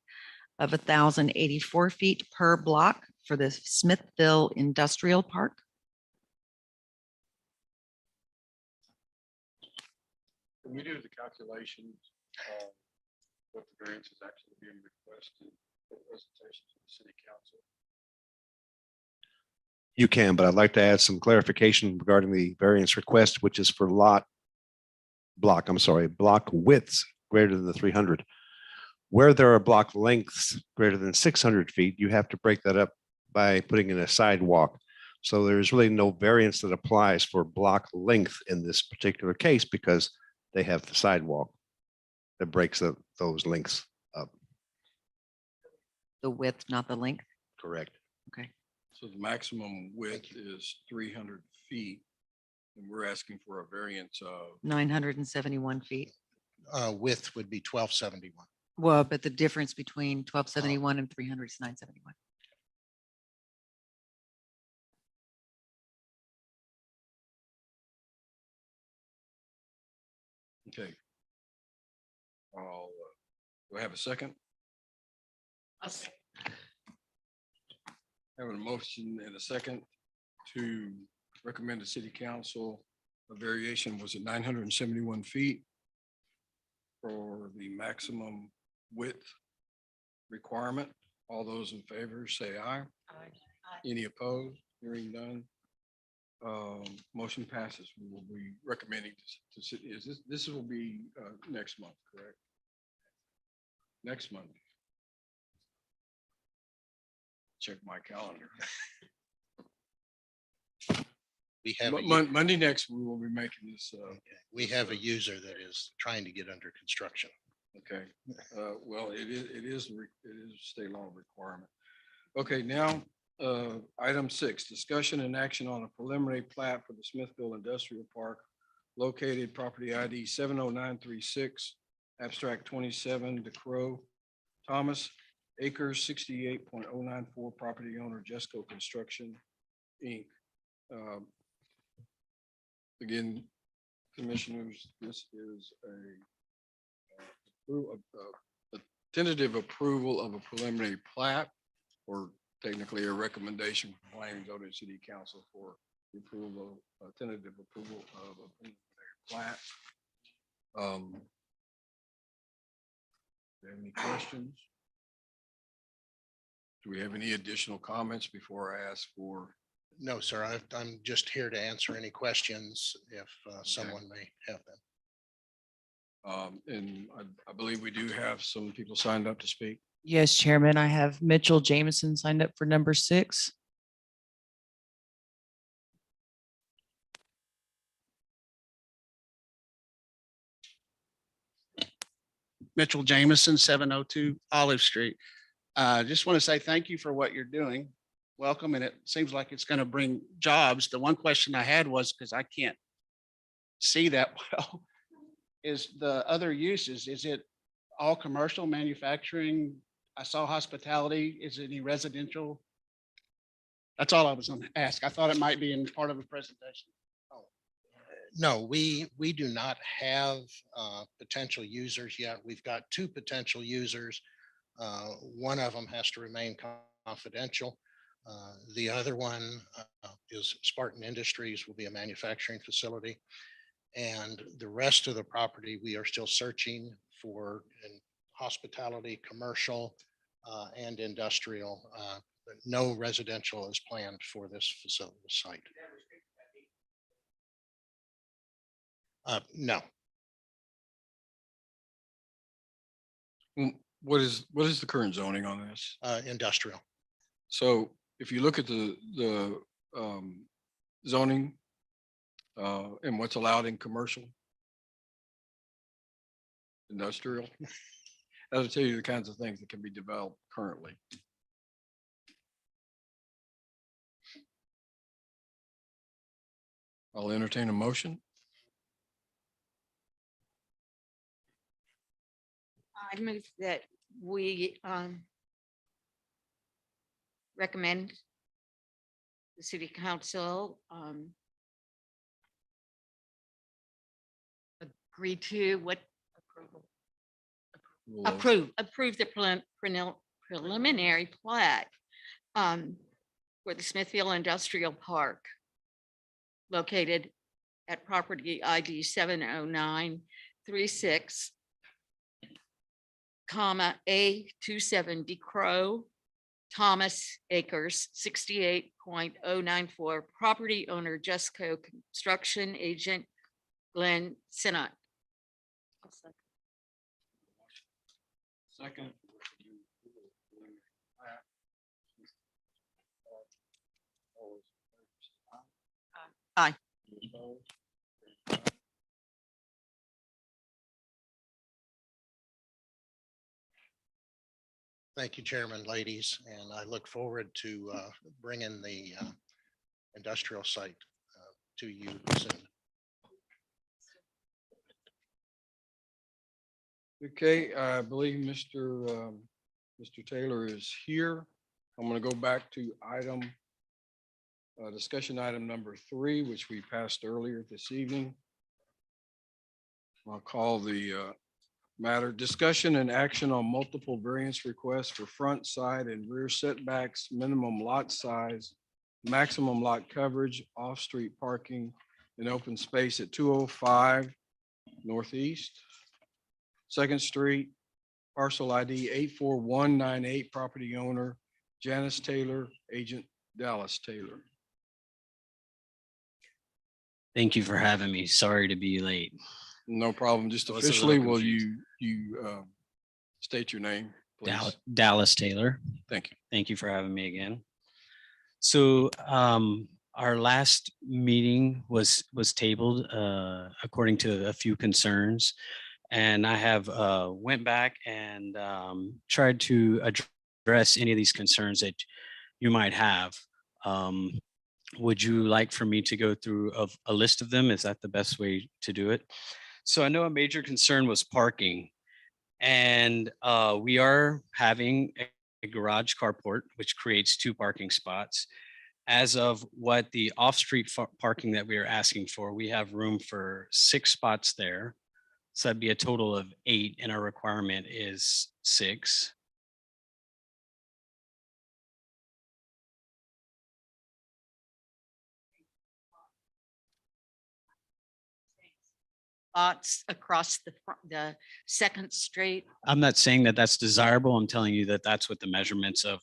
of 1,084 feet per block for the Smithville Industrial Park. Can we do the calculations? What the variance is actually being requested for presentation to the city council? You can, but I'd like to add some clarification regarding the variance request, which is for block widths greater than the 300. Where there are block lengths greater than 600 feet, you have to break that up by putting in a sidewalk. So there's really no variance that applies for block length in this particular case because they have the sidewalk that breaks those lengths up. The width, not the length. Correct. Okay. So the maximum width is 300 feet. And we're asking for a variance of, 971 feet. Width would be 1271. Well, but the difference between 1271 and 300 is 971. okay. Do I have a second? Having a motion and a second to recommend to city council a variation, was it 971 feet for the maximum width requirement? All those in favor say aye. Any opposed? Hearing none. Motion passes. We will be recommending to city, this will be next month, correct? Next month. Check my calendar. We have, Monday next, we will be making this. we have a user that is trying to get under construction. Okay, well, it is state law requirement. Okay, now, item 6, discussion and action on a preliminary plat for the Smithville Industrial Park located property ID 70936, abstract 27, DeCrow, Thomas, acres 68.094, property owner Jesco Construction, Inc. Again, commissioners, this is a tentative approval of a preliminary plat, or technically a recommendation from planning and zoning city council for the approval, tentative approval of a preliminary plat. Do you have any questions? Do we have any additional comments before I ask for? No, sir, I'm just here to answer any questions if someone may have them. And I believe we do have some people signed up to speak. Yes, Chairman, I have Mitchell Jameson signed up for number 6. Mitchell Jameson, 702 Olive Street. Just want to say thank you for what you're doing. Welcome, and it seems like it's going to bring jobs. The one question I had was, because I can't see that well, is the other uses, is it all commercial manufacturing? I saw hospitality. Is it any residential? That's all I was going to ask. I thought it might be in part of a presentation. No, we do not have potential users yet. We've got 2 potential users. One of them has to remain confidential. The other one is Spartan Industries, will be a manufacturing facility. And the rest of the property, we are still searching for in hospitality, commercial, and industrial. But no residential is planned for this facility site. No, What is the current zoning on this? industrial. So if you look at the zoning and what's allowed in commercial, industrial, that'll tell you the kinds of things that can be developed currently. I'll entertain a motion. I move that we recommend the city council agree to what approve the preliminary plat for the Smithville Industrial Park located at property ID 70936, A27 DeCrow, Thomas Acres, 68.094, property owner Jesco Construction, agent Glenn Sinnott. Second. Aye. Thank you, Chairman, ladies, and I look forward to bringing the industrial site to you soon. Okay, I believe Mr. Taylor is here. I'm going to go back to discussion item number 3, which we passed earlier this evening. I'll call the matter discussion and action on multiple variance requests for front, side, and rear setbacks, minimum lot size, maximum lot coverage, off-street parking, and open space at 205 Northeast Second Street, parcel ID 84198, property owner Janice Taylor, agent Dallas Taylor. Thank you for having me. Sorry to be late. No problem. Just I was a little officially, will confused. you state your name, please? Dallas Taylor. Thank you. Thank you for having me again. So our last meeting was tabled according to a few concerns. And I have went back and tried to address any of these concerns that you might have. Would you like for me to go through a list of them? Is that the best way to do it? So I know a major concern was parking. And we are having a garage carport, which creates 2 parking spots. As of what the off-street parking that we are asking for, we have room for 6 spots there. So that'd be a total of 8, and our requirement is 6. Spots across the Second Street. I'm not saying that that's desirable. I'm telling you that that's what the measurements of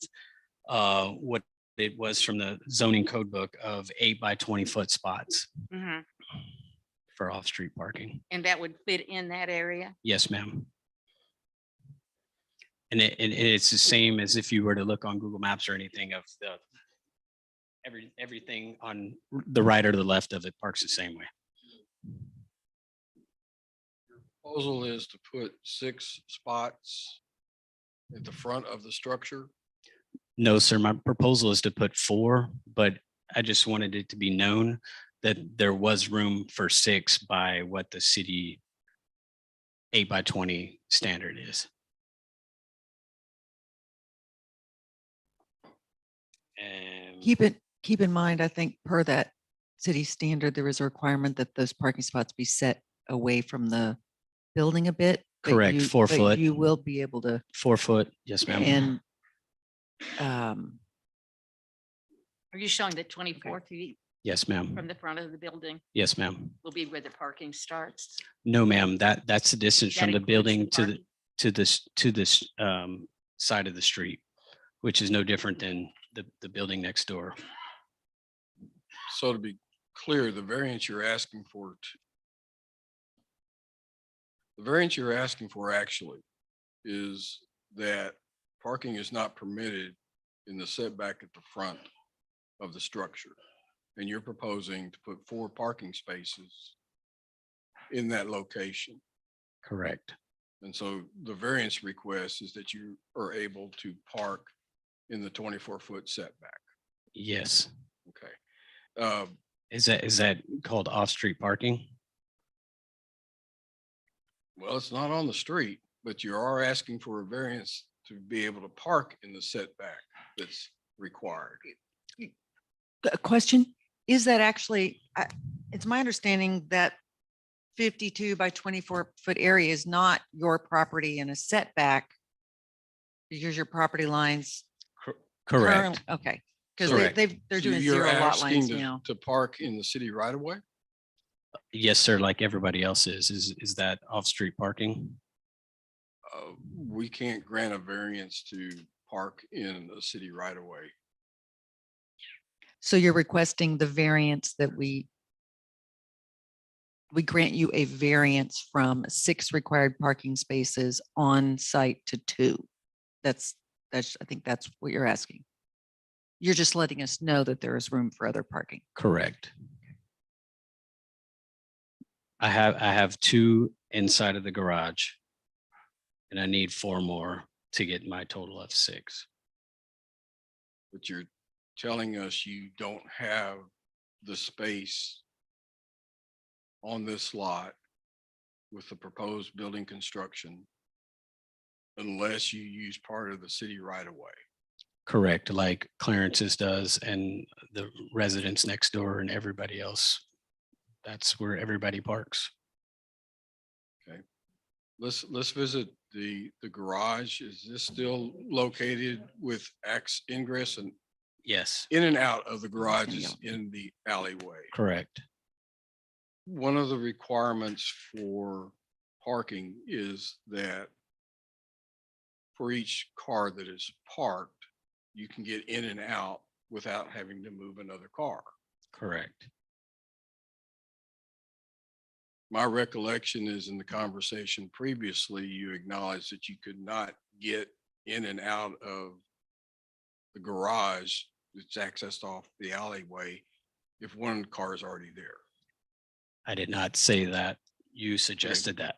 what it was from the zoning code book of 8 by 20 foot spots Mhm. for off-street parking. And that would fit in that area. Yes, ma'am. And it's the same as if you were to look on Google Maps or anything of the everything on the right or the left of it parks the same way. Proposal is to put 6 spots at the front of the structure. No, sir, my proposal is to put 4, but I just wanted it to be known that there was room for 6 by what the city 8 by 20 standard is. And Keep in mind, I think per that city standard, there is a requirement that those parking spots be set away from the building a bit. but Correct, you- 4 but foot. You will be able to, 4 foot, yes, ma'am. and Are you showing the 24 feet Yes, ma'am. from the front of the building Yes, ma'am. will be where the parking starts? No, ma'am, that's the distance That from the includes building to parking? this side of the street, which is no different than the building next door. So to be clear, the variance you're asking for, actually is that parking is not permitted in the setback at the front of the structure. And you're proposing to put 4 parking spaces in that location. Correct. And so the variance request is that you are able to park in the 24-foot setback. Yes. Okay. Is that called off-street parking? Well, it's not on the street, but you are asking for a variance to be able to park in the setback that's required. a question, is that actually, it's my understanding that 52 by 24-foot area is not your property in a setback because your property lines. Correct. Okay, because Correct. they're doing You're 0 lot asking lines to- now. To park in the city right away? Yes, sir, like everybody else is that off-street parking? We can't grant a variance to park in a city right away. So you're requesting the variance that we grant you a variance from 6 required parking spaces on site to 2. That's, I think that's what you're asking. You're just letting us know that there is room for other parking. Correct. I have 2 inside of the garage. And I need 4 more to get my total of 6. But you're telling us you don't have the space on this lot with the proposed building construction unless you use part of the city right away. Correct, like Clarence's does and the residents next door and everybody else. That's where everybody parks. Let's visit the garage. Is this still located with ingress and Yes, in and out of the garages in the alleyway? correct. One of the requirements for parking is that for each car that is parked, you can get in and out without having to move another car. Correct. My recollection is in the conversation previously, you acknowledged that you could not get in and out of the garage that's accessed off the alleyway if one car is already there. I did not say that. You suggested that.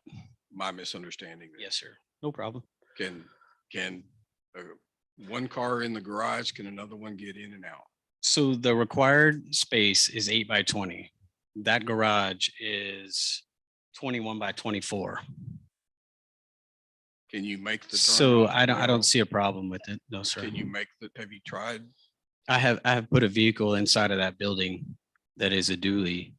My misunderstanding. then. Yes, sir. No problem. Can one car in the garage, can another one get in and out? So the required space is 8 by 20. That garage is 21 by 24. Can you make the? turn So off I the- don't see a problem with it. No, sir. Can you make have you tried? I have put a vehicle inside of that building that is a dually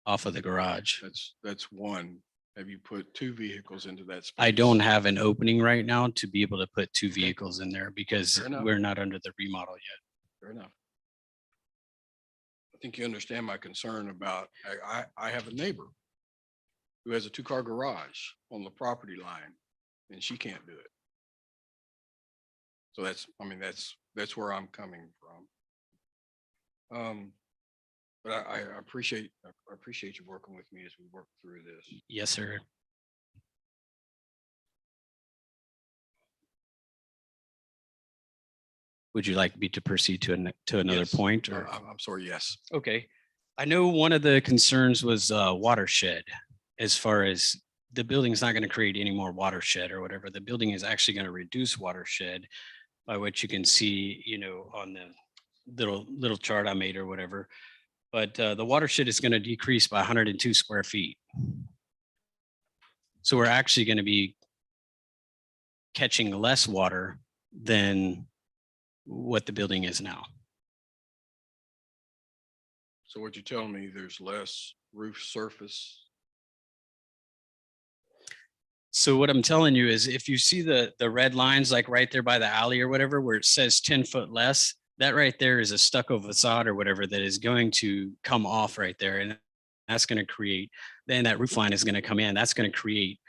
off of the garage. That's one. Have you put 2 vehicles into that space? I don't have an opening right now to be able to put 2 vehicles in there because Fair enough. we're not under the remodel yet. Fair enough. I think you understand my concern about, I have a neighbor who has a 2-car garage on the property line and she can't do it. So that's where I'm coming from. But I appreciate you working with me as we work through this. Yes, sir. Would you like me to proceed to another Yes. point or? I'm sorry, yes. Okay. I know one of the concerns was watershed, as far as the building's not going to create any more watershed or whatever. The building is actually going to reduce watershed by what you can see, on the little chart I made or whatever. But the watershed is going to decrease by 102 square feet. So we're actually going to be catching less water than what the building is now. So what you're telling me, there's less roof surface? So what I'm telling you is if you see the red lines, like right there by the alley or whatever, where it says 10 foot less, that right there is a stucco facade or whatever that is going to come off right there. And that's going to create, then that roof line is going to come in. That's going to create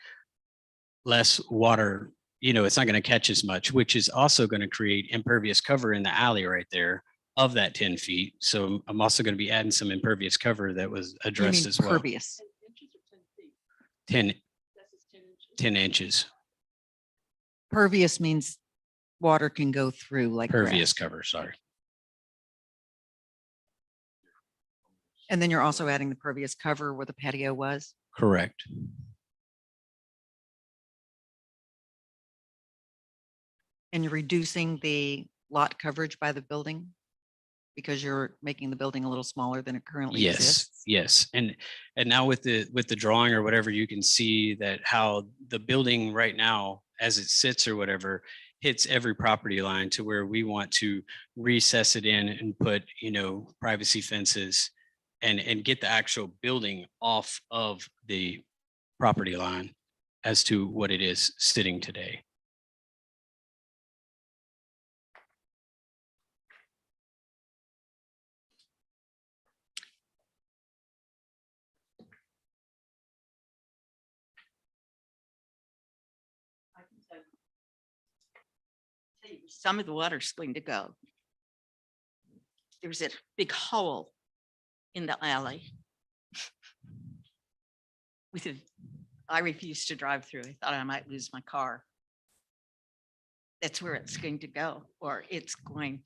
less water. It's not going to catch as much, which is also going to create impervious cover in the alley right there of that 10 feet. So I'm also going to be adding some impervious cover that was What do you addressed mean as well. pervious? 10 inches, Pervious means water can go through like pervious grass. cover, sorry. And then you're also adding the pervious cover where the patio was. Correct. And you're reducing the lot coverage by the building because you're making the building a little smaller than it currently Yes, exists. yes. And now with the drawing or whatever, you can see that how the building right now, as it sits or whatever, hits every property line to where we want to recess it in and put, privacy fences and get the actual building off of the property line as to what it is sitting today. Some of the water's going to go. There's a big hole in the alley. I refused to drive through. I thought I might lose my car. That's where it's going to go, or it's going.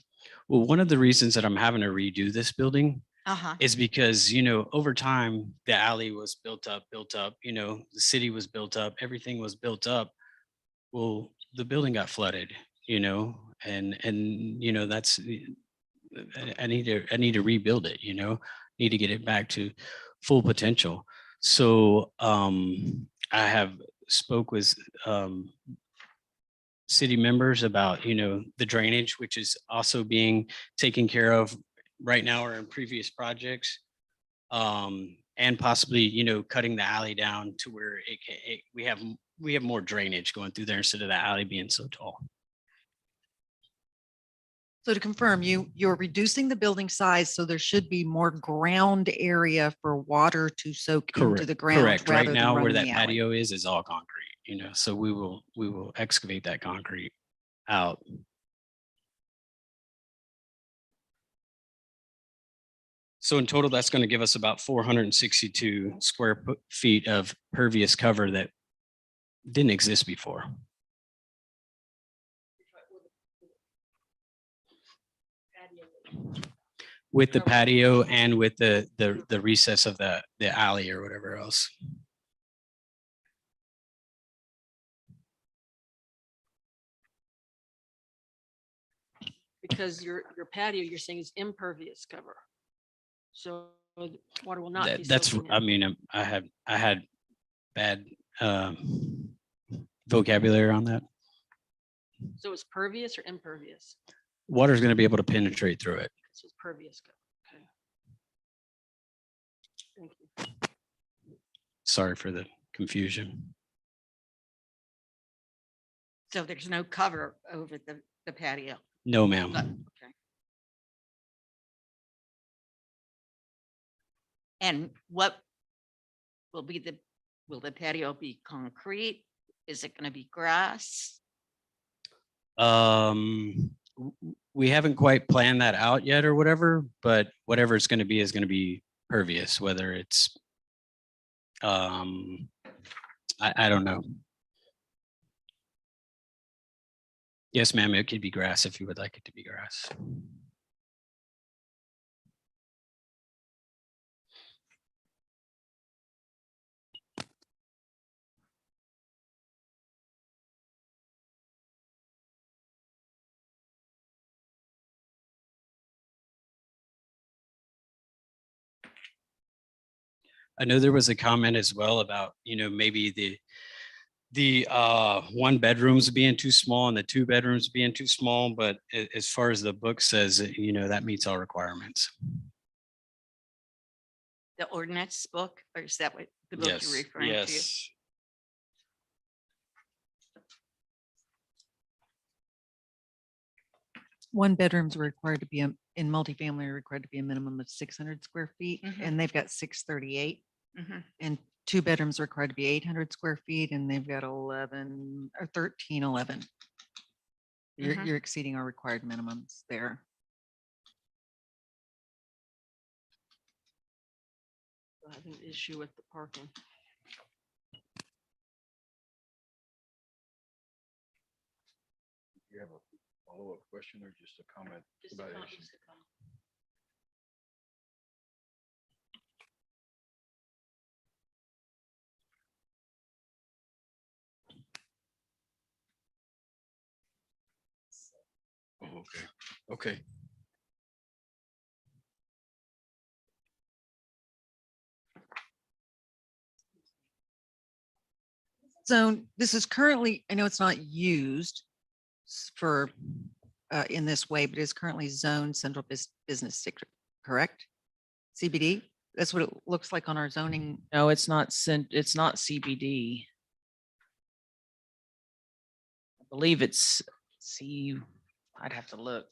Well, one of the reasons that I'm having to redo this building Uh-huh. is because, over time, the alley was built up, the city was built up, everything was built up. Well, the building got flooded, and that's, I need to rebuild it, need to get it back to full potential. So I have spoke with city members about, the drainage, which is also being taken care of right now or in previous projects. And possibly, cutting the alley down to where we have more drainage going through there instead of the alley being so tall. So to confirm, you're reducing the building size, so there should be more ground area for water to soak into the ground. Correct. Right rather than now, where running that the alley. patio is all concrete, so we will excavate that concrete out. So in total, that's going to give us about 462 square feet of pervious cover that didn't exist before. With the patio and with the recess of the alley or whatever else. Because your patio, you're saying is impervious cover. So water will not be. That's, soaking in. I mean, I had bad vocabulary on that. So it's pervious or impervious? Water's going to be able to penetrate through it. So it's pervious cover. Okay. Thank you. Sorry for the confusion. So there's no cover over the patio. No, ma'am. Okay. And what will the patio be concrete? Is it going to be grass? We haven't quite planned that out yet or whatever, but whatever it's going to be is going to be pervious, whether it's, I don't know. Yes, ma'am, it could be grass if you would like it to be grass. I know there was a comment as well about, maybe the one bedrooms being too small and the two bedrooms being too small, but as far as the book says, that meets all requirements. The ordinance book, or is that what the book you're Yes, referring to? yes. One bedrooms are required to be in multifamily are required to be a minimum of 600 square feet, Mhm. and they've got 638. Mhm. And two bedrooms are required to be 800 square feet, and they've got 1311. Mhm. You're exceeding our required minimums there. I have an issue with the parking. You have a follow-up question or just a comment Just a about comment, issue? just a comment. Oh, okay, okay. So this is currently, I know it's not used for in this way, but it's currently zoned central business district, correct? CBD? That's what it looks like on our zoning. No, it's not CBD. I believe it's I'd have to look.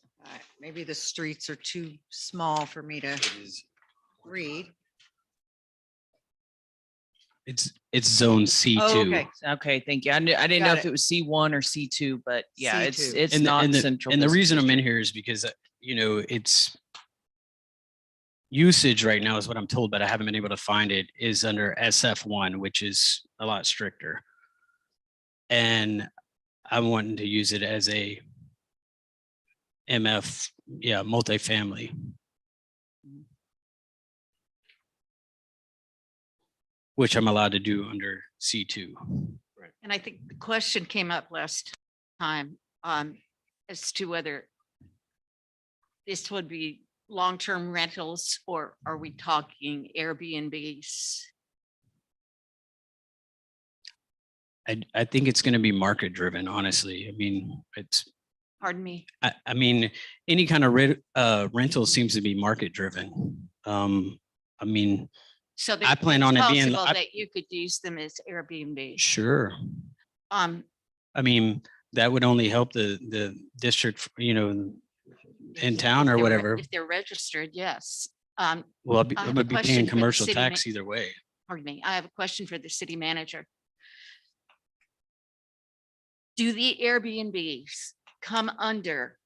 Maybe the streets are too small for me to read. It's zone C2. Oh, okay. Okay, thank you. I didn't know Got if it. it was C1 or C2, but yeah, it's C2. it's not and central. And the business reason I'm in district. here is because, it's usage right now is what I'm told, but I haven't been able to find it, is under SF1, which is a lot stricter. And I'm wanting to use it as a MF, multifamily. Which I'm allowed to do under C2. And I think the question came up last time, as to whether this would be long-term rentals or are we talking Airbnbs? I think it's going to be market driven, honestly. I mean, Pardon me? I mean, any kind of rental seems to be market driven. I mean, So I plan on it being- possible that you could use them as Airbnb. sure. Um, I mean, that would only help the district, you know, in town if or they're whatever. If they're registered, yes. Well, I I have a would be question paying for the commercial city ma- tax either way. Pardon me, I have a question for the city manager. Do the Airbnbs come under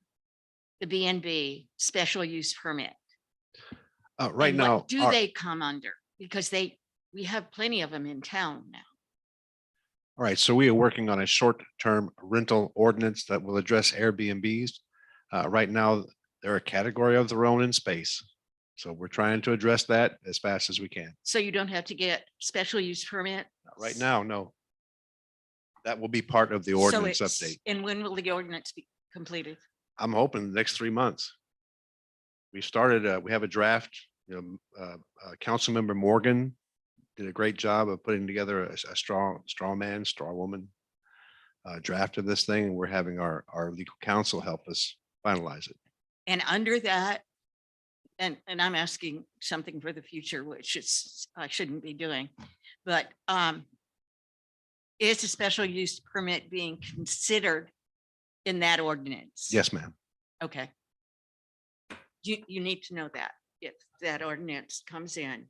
the B&B special use permit? Right And now, what do they come under? Because we have plenty of them in town now. all right, so we are working on a short-term rental ordinance that will address Airbnbs. Right now, they're a category of their own in space. So we're trying to address that as fast as we can. So you don't have to get special use permit? Right now, no. That will be part of the So ordinance it's- update. And when will the ordinance be completed? I'm hoping the next 3 months. We started, we have a draft, Councilmember Morgan did a great job of putting together a straw woman draft of this thing, and we're having our legal counsel help us finalize it. And under that, and I'm asking something for the future, which is, I shouldn't be doing, but is a special use permit being considered in that ordinance? Yes, ma'am. Okay. You need to know that if that ordinance comes in.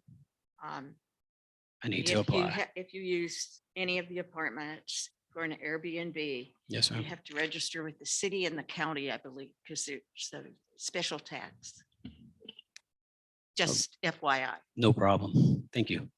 I need to apply. If you use any of the apartments for an Airbnb, Yes, you ma'am. have to register with the city and the county, I believe, because there's a special tax. Just FYI. No problem. Thank you.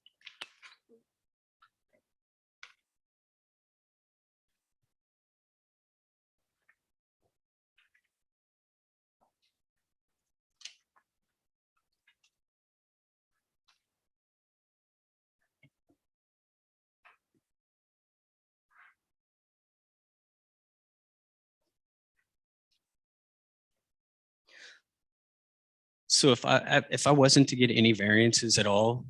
So if I wasn't to get any variances at all,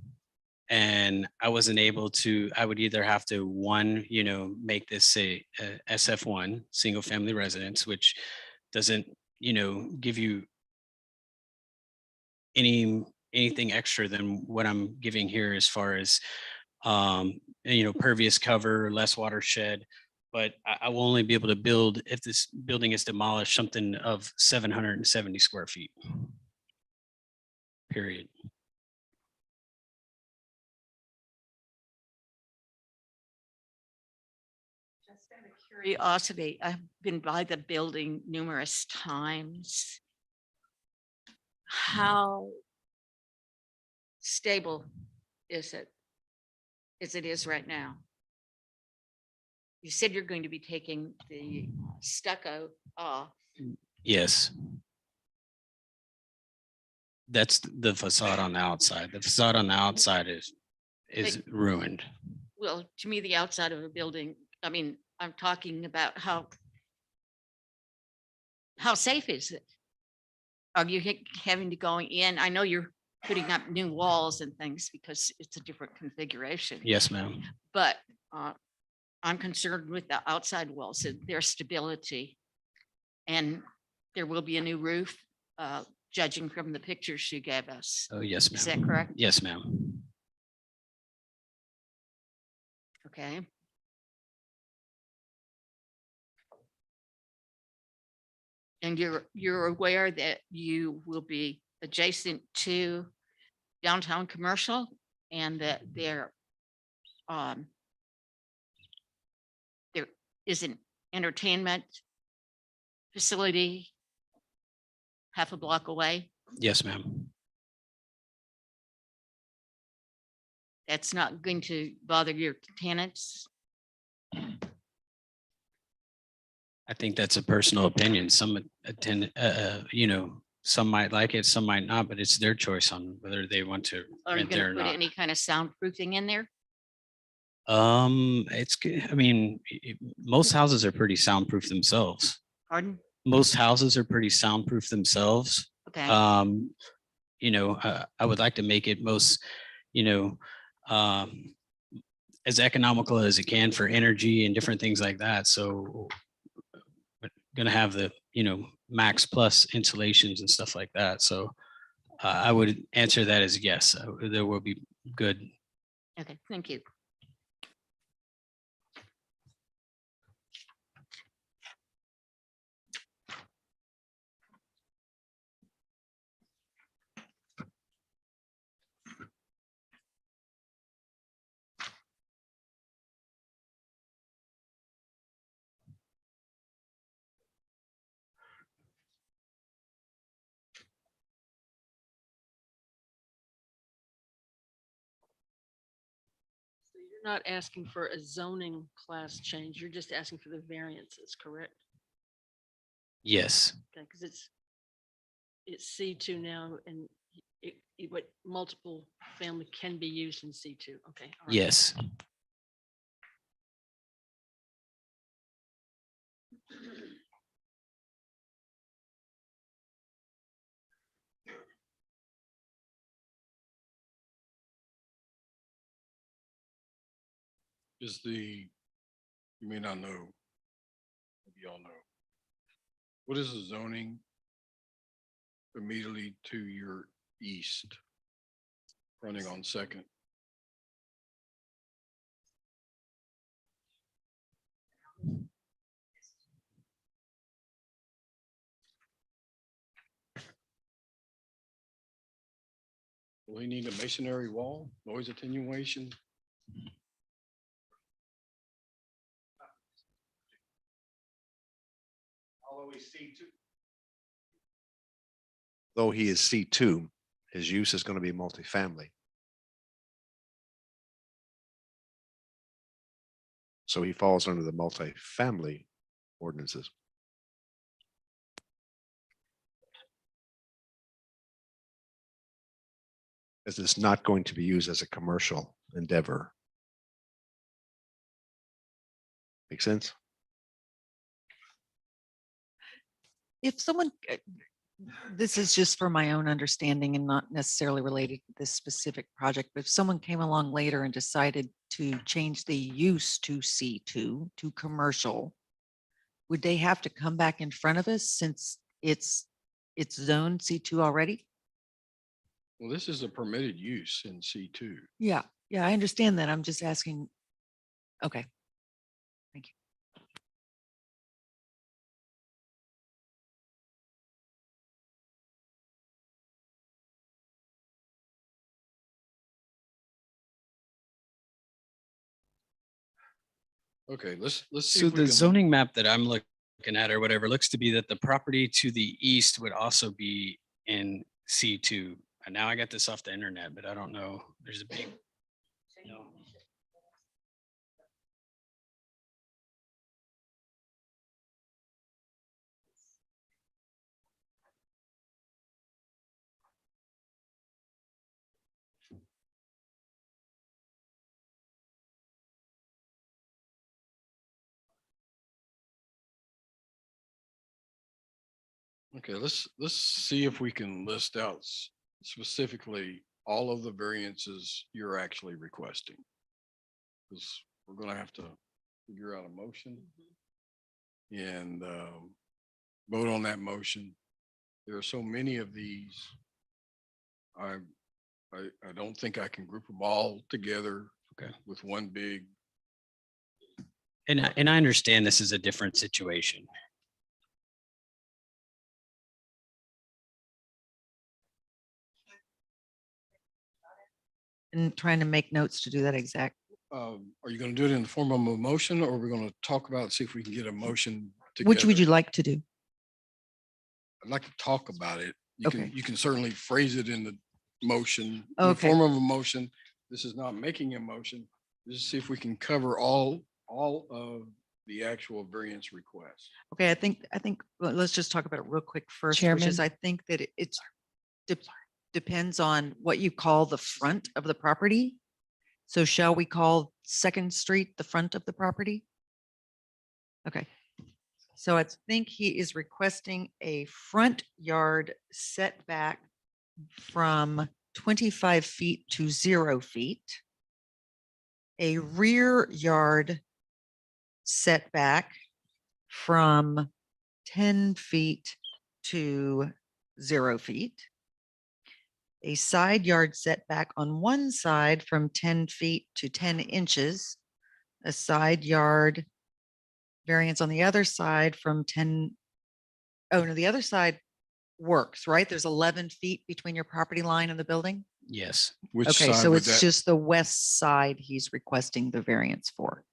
and I wasn't able to, I would either have to, one, make this a SF1, single family residence, which doesn't, give you anything extra than what I'm giving here as far as pervious cover, less watershed. But I will only be able to build, if this building is demolished, something of 770 square feet. Period. Just out of curiosity, I've been by the building numerous times. How stable is it as it is right now? You said you're going to be taking the stucco off. Yes. That's the facade on the outside. The facade on the outside is ruined. Well, to me, the outside of a building, I mean, I'm talking about how safe is it? Are you having to go in? I know you're putting up new walls and things because it's a different configuration. Yes, ma'am. But I'm concerned with the outside walls and their stability. And there will be a new roof, judging from the pictures you gave us. Oh, yes, ma'am. Is that correct? Yes, ma'am. Okay. And you're aware that you will be adjacent to downtown commercial and that there is an entertainment facility half a block away. Yes, ma'am. That's not going to bother your tenants. I think that's a personal opinion. Some some might like it, some might not, but it's their choice on whether they want to Are you rent there or going to put not. any kind of soundproofing in there? It's good. I mean, most houses are pretty soundproof themselves. Pardon? Most houses are pretty soundproof themselves. Okay. I would like to make it most, you know, as economical as it can for energy and different things like that. So we're gonna have the, max plus insulations and stuff like that. So I would answer that as yes, there will be good. Okay, thank you. So you're not asking for a zoning class change. You're just asking for the variances, correct? Yes, Okay, because it's C2 now and what multiple family can be used in C2. Okay. all right. yes. Is the, you may not know, maybe y'all know. What is the zoning immediately to your east? Running on Second. Will he need a masonry wall, noise attenuation? Though he is C2, his use is going to be multifamily. So he falls under the multifamily ordinances. As it's not going to be used as a commercial endeavor. Make sense? If someone, this is just for my own understanding and not necessarily related to this specific project, but if someone came along later and decided to change the use to C2 to commercial, would they have to come back in front of us since it's zoned C2 already? Well, this is a permitted use in C2. Yeah, I understand that. I'm just asking. Okay. Thank you. Okay, let's see. So if we the can- zoning map that I'm looking at or whatever looks to be that the property to the east would also be in C2. And now I got this off the internet, but I don't know. There's a big. No. Okay, let's see if we can list out specifically all of the variances you're actually requesting. Because we're gonna have to figure out a motion and vote on that motion. There are so many of these. I don't think I can group them all together. Okay. With one big. And I understand this is a different situation. And trying to make notes to do that exact. Are you gonna do it in the form of a motion, or we're gonna talk about, see if we can get a motion? Which would you together? like to do? I'd like to talk about it. Okay. You can certainly phrase it in the motion, in the Okay. form of a motion. This is not making a motion. Just see if we can cover all of the actual variance requests. Okay, I think, let's just talk about it real quick first, which is Chairman? I think that depends on what you call the front of the property. So shall we call Second Street the front of the property? Okay. So I think he is requesting a front yard setback from 25 feet to 0 feet. A rear yard setback from 10 feet to 0 feet. A side yard setback on one side from 10 feet to 10 inches. A side yard variance on the other side from 10. Oh, no, the other side works, right? There's 11 feet between your property line and the building. Yes. Which Okay, side so would it's that? just the west side he's requesting the variance for.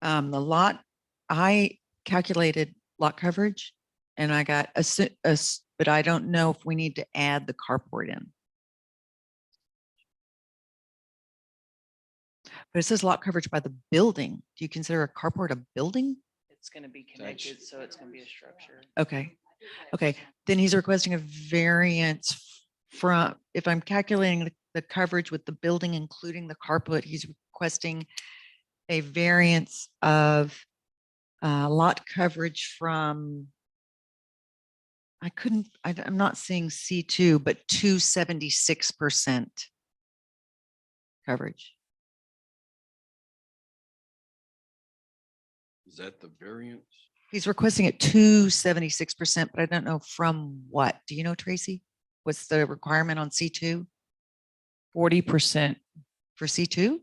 The lot, I calculated lot coverage and I got but I don't know if we need to add the carport in. But it says lot coverage by the building. Do you consider a carport a building? It's gonna be connected, so it's gonna be a structure. Okay, okay, then he's requesting a variance from, if I'm calculating the coverage with the building, including the carport, he's requesting a variance of lot coverage from, I'm not seeing C2, but 276% coverage. Is that the variance? He's requesting it 276%, but I don't know from what. Do you know, Tracy? What's the requirement on C2 40% for C2?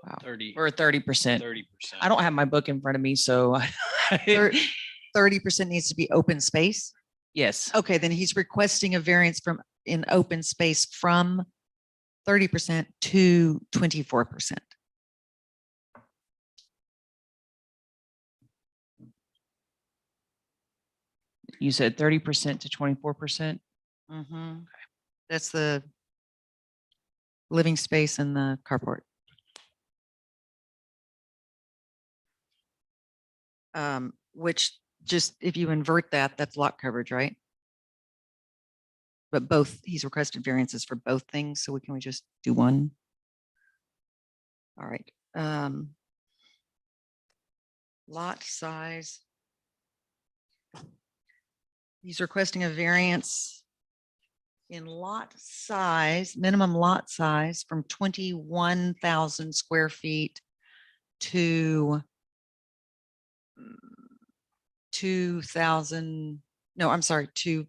Wow. 30 or 30%. 30%. I don't have my book in front of me, so. 30% needs to be open space. Yes, Okay, then he's requesting a variance from in open space from 30% to 24%. you said 30% to 24%. That's the living space and the carport. Which just, if you invert that, that's lot coverage, right? But both, he's requested variances for both things, so we just do one? All right. Lot size. He's requesting a variance in lot size, minimum lot size from 21,000 square feet to 2,000, no, I'm sorry, to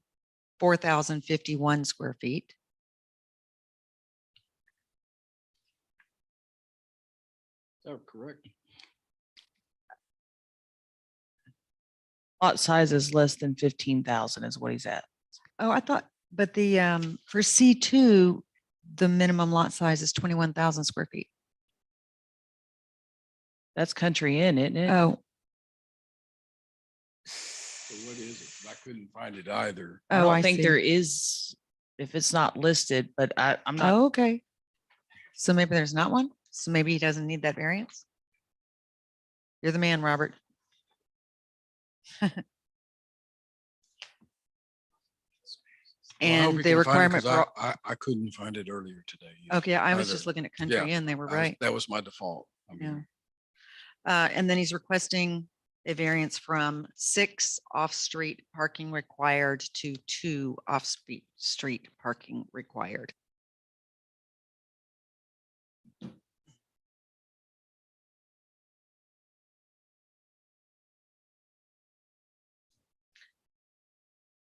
4,051 square feet. Oh, correct. Lot size is less than 15,000 is what he's at. Oh, I thought, but the, for C2, the minimum lot size is 21,000 square feet. That's Country Inn, isn't it? Oh. So what is it? I couldn't find it either. I Oh, don't I think see. there is, if it's not listed, but I'm not. Oh, okay. So maybe there's not one. So maybe he doesn't need that variance. You're the man, Robert. Well, I hope And you the can find it, requirement 'cause for, I couldn't find it earlier today. either. okay, I was either. just looking at Country Inn. They were I was- right. That was my default. I mean, And then he's requesting a variance from 6 off-street parking required to 2 off-street parking required.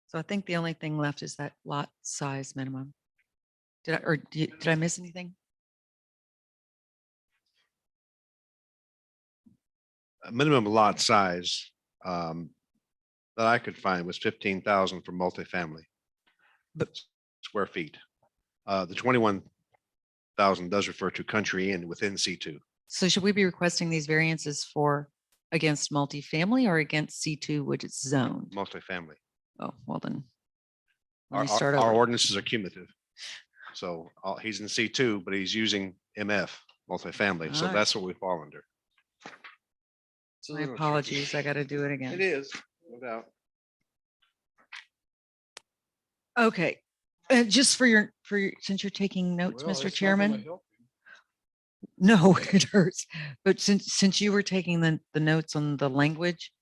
So I think the only thing left is that lot size minimum. Did I miss anything? A minimum lot size that I could find was 15,000 for multifamily. But- Square feet. The 21,000 does refer to Country Inn within C2. So should we be requesting these variances for against multifamily or against C2, which is zoned? Multifamily. Oh, well then. Let Our me start our over. ordinances are cumulative. So he's in C2, but he's using MF multifamily. So Alright. that's what we fall under. My apologies. I got to do it again. is, no doubt. Okay, Just for your, since you're taking notes, Well, Mr. it's not gonna Chairman. help you. No, it hurts. But since you were taking the notes on the language,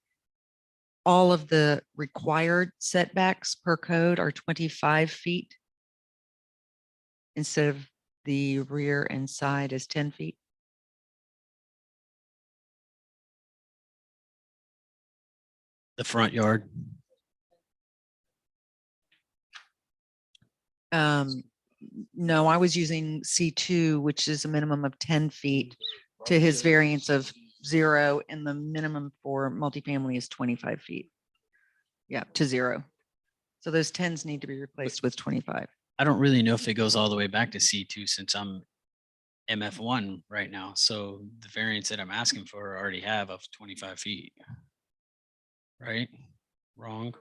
all of the required setbacks per code are 25 feet instead of the rear and side is 10 feet. The front yard. No, I was using C2, which is a minimum of 10 feet to his variance of 0, and the minimum for multifamily is 25 feet. Yeah, to 0. So those 10s need to be replaced with 25. I don't really know if it goes all the way back to C2 since I'm MF1 right now. So the variance that I'm asking for I already have of 25 feet. Right? Wrong?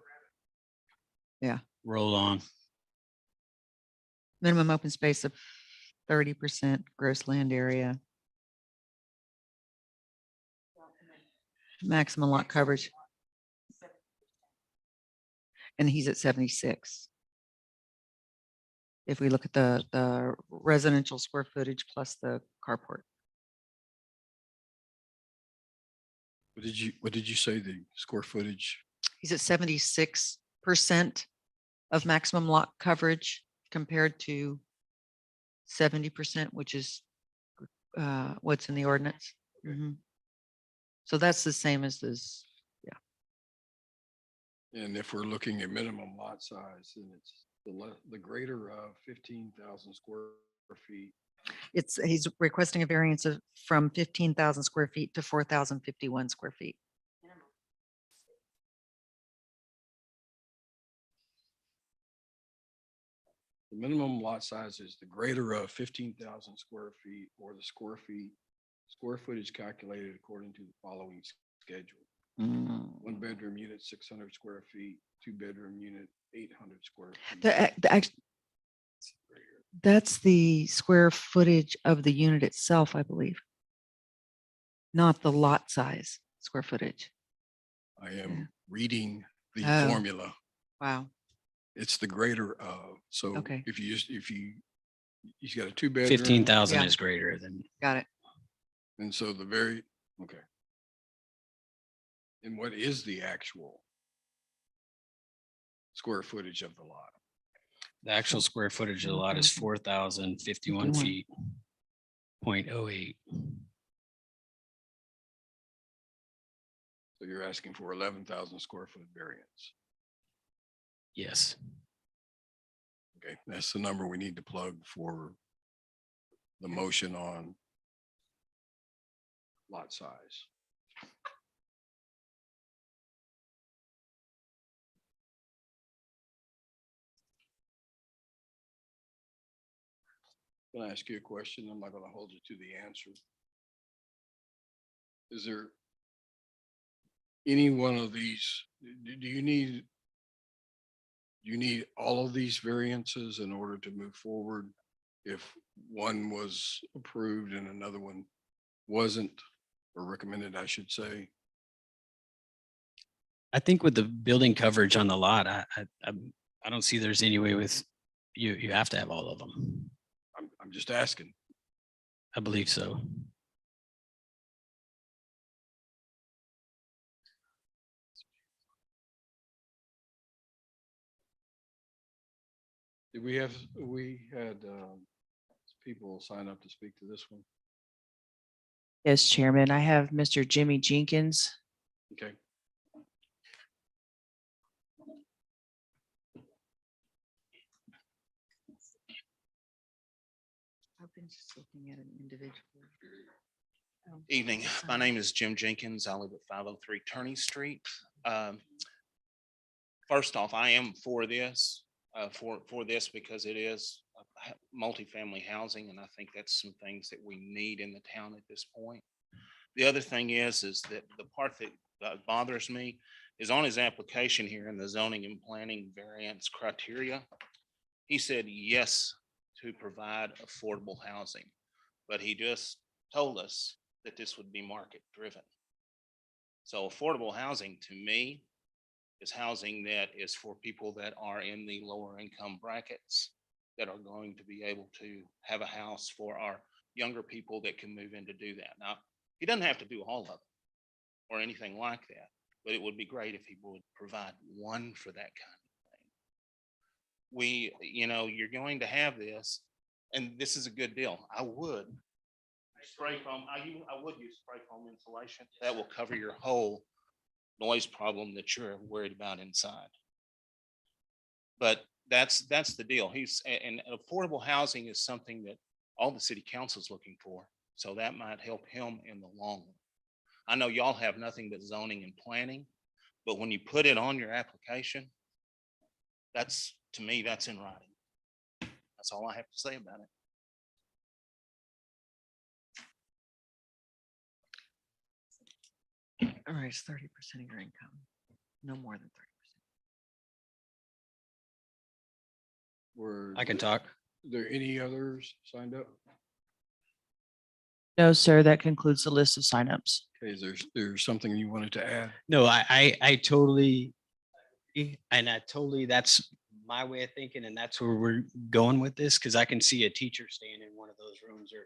Yeah. Roll on. Minimum open space of 30% gross land area. Maximum lot coverage. And he's at 76. If we look at the residential square footage plus the carport. What did you say the square footage? He's at 76% of maximum lot coverage compared to 70%, which is what's in the ordinance. Mhm. So that's the same as this. And if we're looking at minimum lot size, then it's the greater of 15,000 square feet. He's requesting a variance of from 15,000 square feet to 4,051 square feet. The minimum lot size is the greater of 15,000 square feet or the square footage calculated according to the following schedule. One bedroom unit, 600 square feet, two bedroom unit, 800 square feet. That's the square footage of the unit itself, I believe. Not the lot size square footage. I am reading the Oh. formula. Wow. It's the greater of, so Okay. if he's got a two bedroom. 15,000 Yeah. is greater than. Got it. And so okay. And what is the actual square footage of the lot? The actual square footage of the lot is 4,051 51. feet. 0.08. So you're asking for 11,000 square foot variance. Yes. Okay, that's the number we need to plug for the motion on lot size. Can I ask you a question? I'm not going to hold you to the answer. Is there any one of these, do you need all of these variances in order to move forward? If one was approved and another one wasn't, or recommended, I should say. I think with the building coverage on the lot, I don't see there's any way with you have to have all of them. I'm just asking. I believe so. Did we had people sign up to speak to this one? Yes, Chairman, I have Mr. Jimmy Jenkins. Okay. I've been just looking at an individual. Evening. My name is Jim Jenkins. I live at 503 Turney Street. First off, I am for this, because it is multifamily housing, and I think that's some things that we need in the town at this point. The other thing is that the part that bothers me is on his application here in the zoning and planning variance criteria. He said yes to provide affordable housing, but he just told us that this would be market driven. So affordable housing to me is housing that is for people that are in the lower income brackets that are going to be able to have a house for our younger people that can move in to do that. Now, he doesn't have to do all of it or anything like that, but it would be great if he would provide one for that kind of thing. You're going to have this, and this is a good deal. I would spray foam, I would use spray foam insulation. That will cover your whole noise problem that you're worried about inside. But that's the deal. And affordable housing is something that all the city council is looking for. So that might help him in the long run. I know y'all have nothing but zoning and planning, but when you put it on your application, to me, that's in writing. That's all I have to say about it. All right, it's 30% of your income, no more than 30%. Were I can talk. there any others signed up? No, sir, that concludes the list of signups. Okay, there's something you wanted to add? No, I totally, and I totally, that's my way of thinking, and that's where we're going with this, because I can see a teacher staying in one of those rooms or,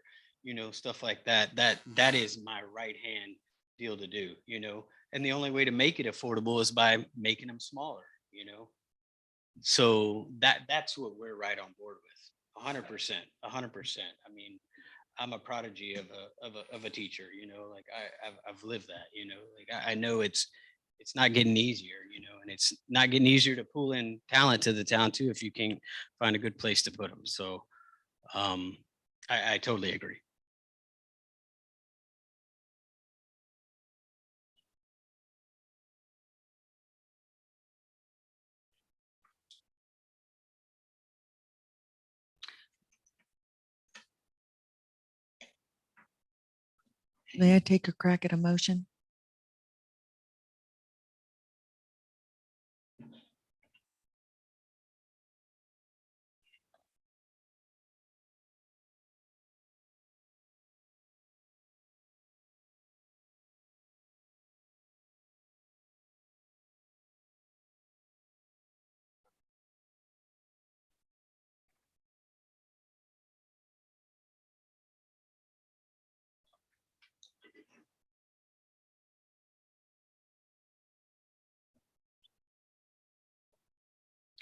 stuff like that. That is my right hand deal to do, and the only way to make it affordable is by making them smaller, So that's what we're right on board with. 100%, 100%. I mean, I'm a prodigy of a teacher, like I've lived that, like I know it's not getting easier, and it's not getting easier to pull in talent to the town too if you can't find a good place to put them. So I totally agree. May I take a crack at a motion?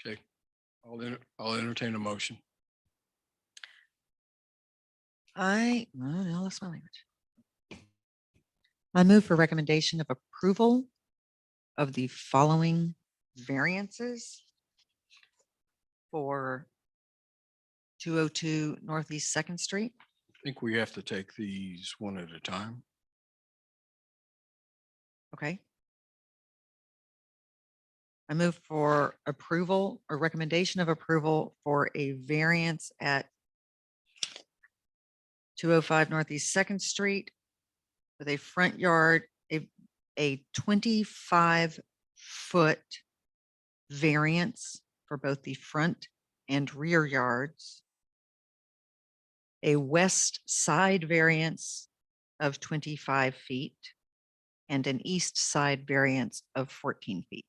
Okay, I'll entertain a motion. No, that's my language. I move for recommendation of approval of the following variances for 202 Northeast Second Street. I think we have to take these one at a time. Okay. I move for approval or recommendation of approval for a variance at 205 Northeast Second Street with a front yard, a 25-foot variance for both the front and rear yards, a west side variance of 25 feet, and an east side variance of 14 feet.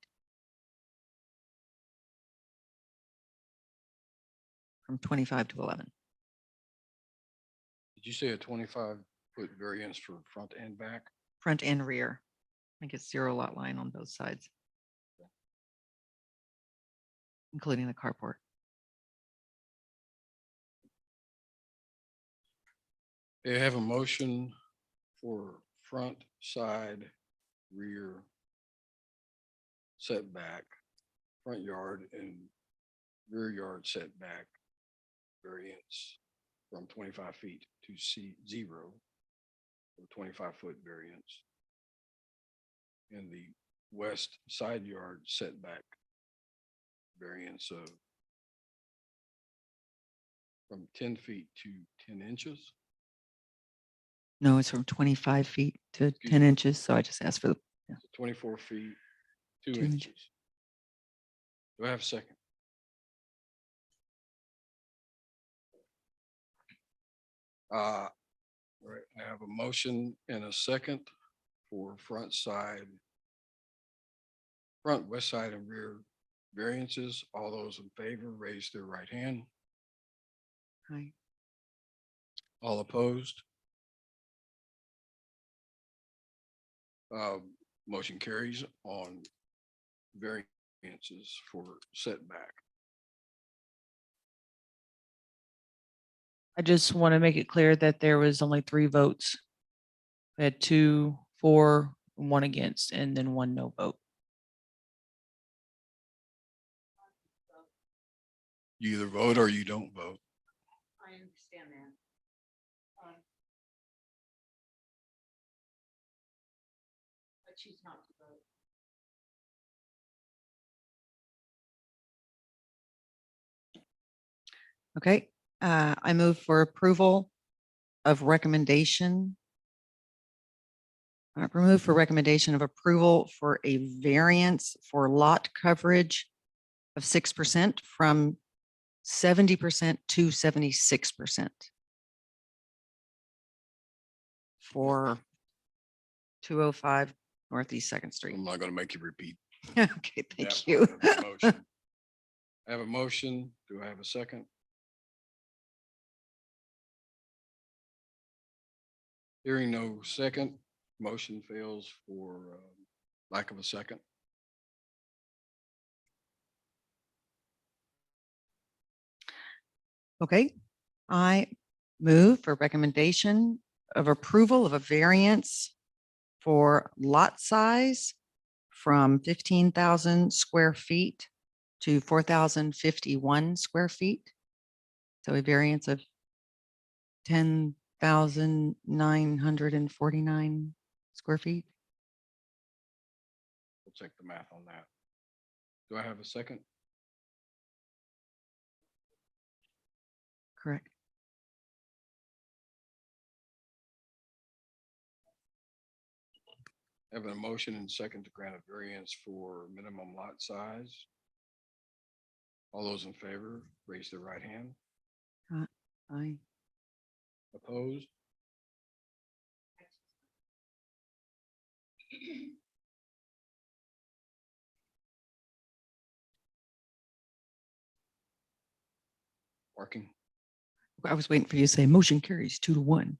From 25 to 11. Did you say a 25-foot variance for front and back? Front and rear. I think it's 0 lot line on both sides. Including the carport. They have a motion for front, side, rear setback, front yard and rear yard setback variance from 25 feet to C0, or 25-foot variance. And the west side yard setback variance of from 10 feet to 10 inches. No, it's from 25 feet to Excuse 10 me. inches. So I just asked for the 24 feet, 2 2 inches. inches. Do I have a second? Right, I have a motion and a second for front side front, west side and rear variances. All those in favor, raise their right hand. Aye. All opposed? Motion carries on variances for setback. I just want to make it clear that there was only 3 votes. We had 2 for, 1 against, and then 1 no vote. You either vote or you don't vote. I understand that. But choose not to vote. Okay, I move for approval of recommendation. Remove for recommendation of approval for a variance for lot coverage of 6% from 70% to 76% for 205 Northeast Second Street. I'm not going to make you repeat. Okay, that thank you. part of the motion. I have a motion. Do I have a second? Hearing no second, motion fails for lack of a second. Okay, I move for recommendation of approval of a variance for lot size from 15,000 square feet to 4,051 square feet. So a variance of 10,949 square feet. We'll check the math on that. Do I have a second? Correct. Have a motion and second to grant a variance for minimum lot size. All those in favor, raise their right hand. Aye. Opposed? Working. I was waiting for you to say motion carries 2-1.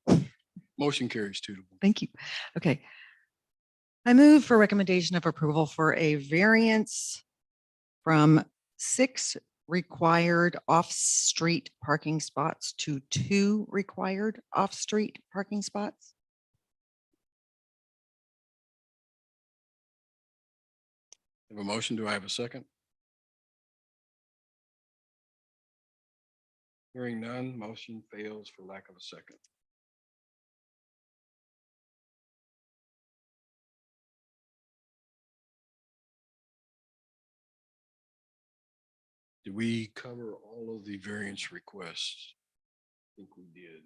Motion carries 2-1. Thank you. Okay. I move for recommendation of approval for a variance from 6 required off-street parking spots to 2 required off-street parking spots. Have a motion. Do I have a second? Hearing none, motion fails for lack of a second. Did we cover all of the variance requests? I think we did.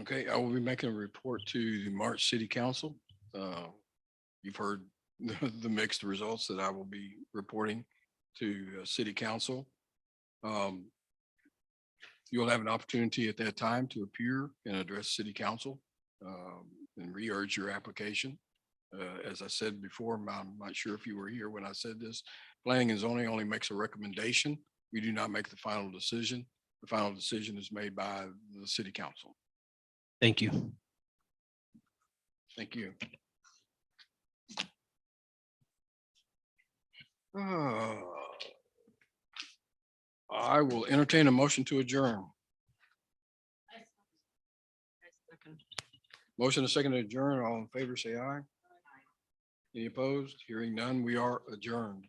Okay, I will be making a report to the March City Council. You've heard the mixed results that I will be reporting to City Council. You'll have an opportunity at that time to appear and address City Council and re-urge your application. As I said before, I'm not sure if you were here when I said this, planning and zoning only makes a recommendation. We do not make the final decision. The final decision is made by the City Council. Thank you. Thank you. I will entertain a motion to adjourn. Motion and second to adjourn. All in favor, say aye. Any opposed? Hearing none, we are adjourned.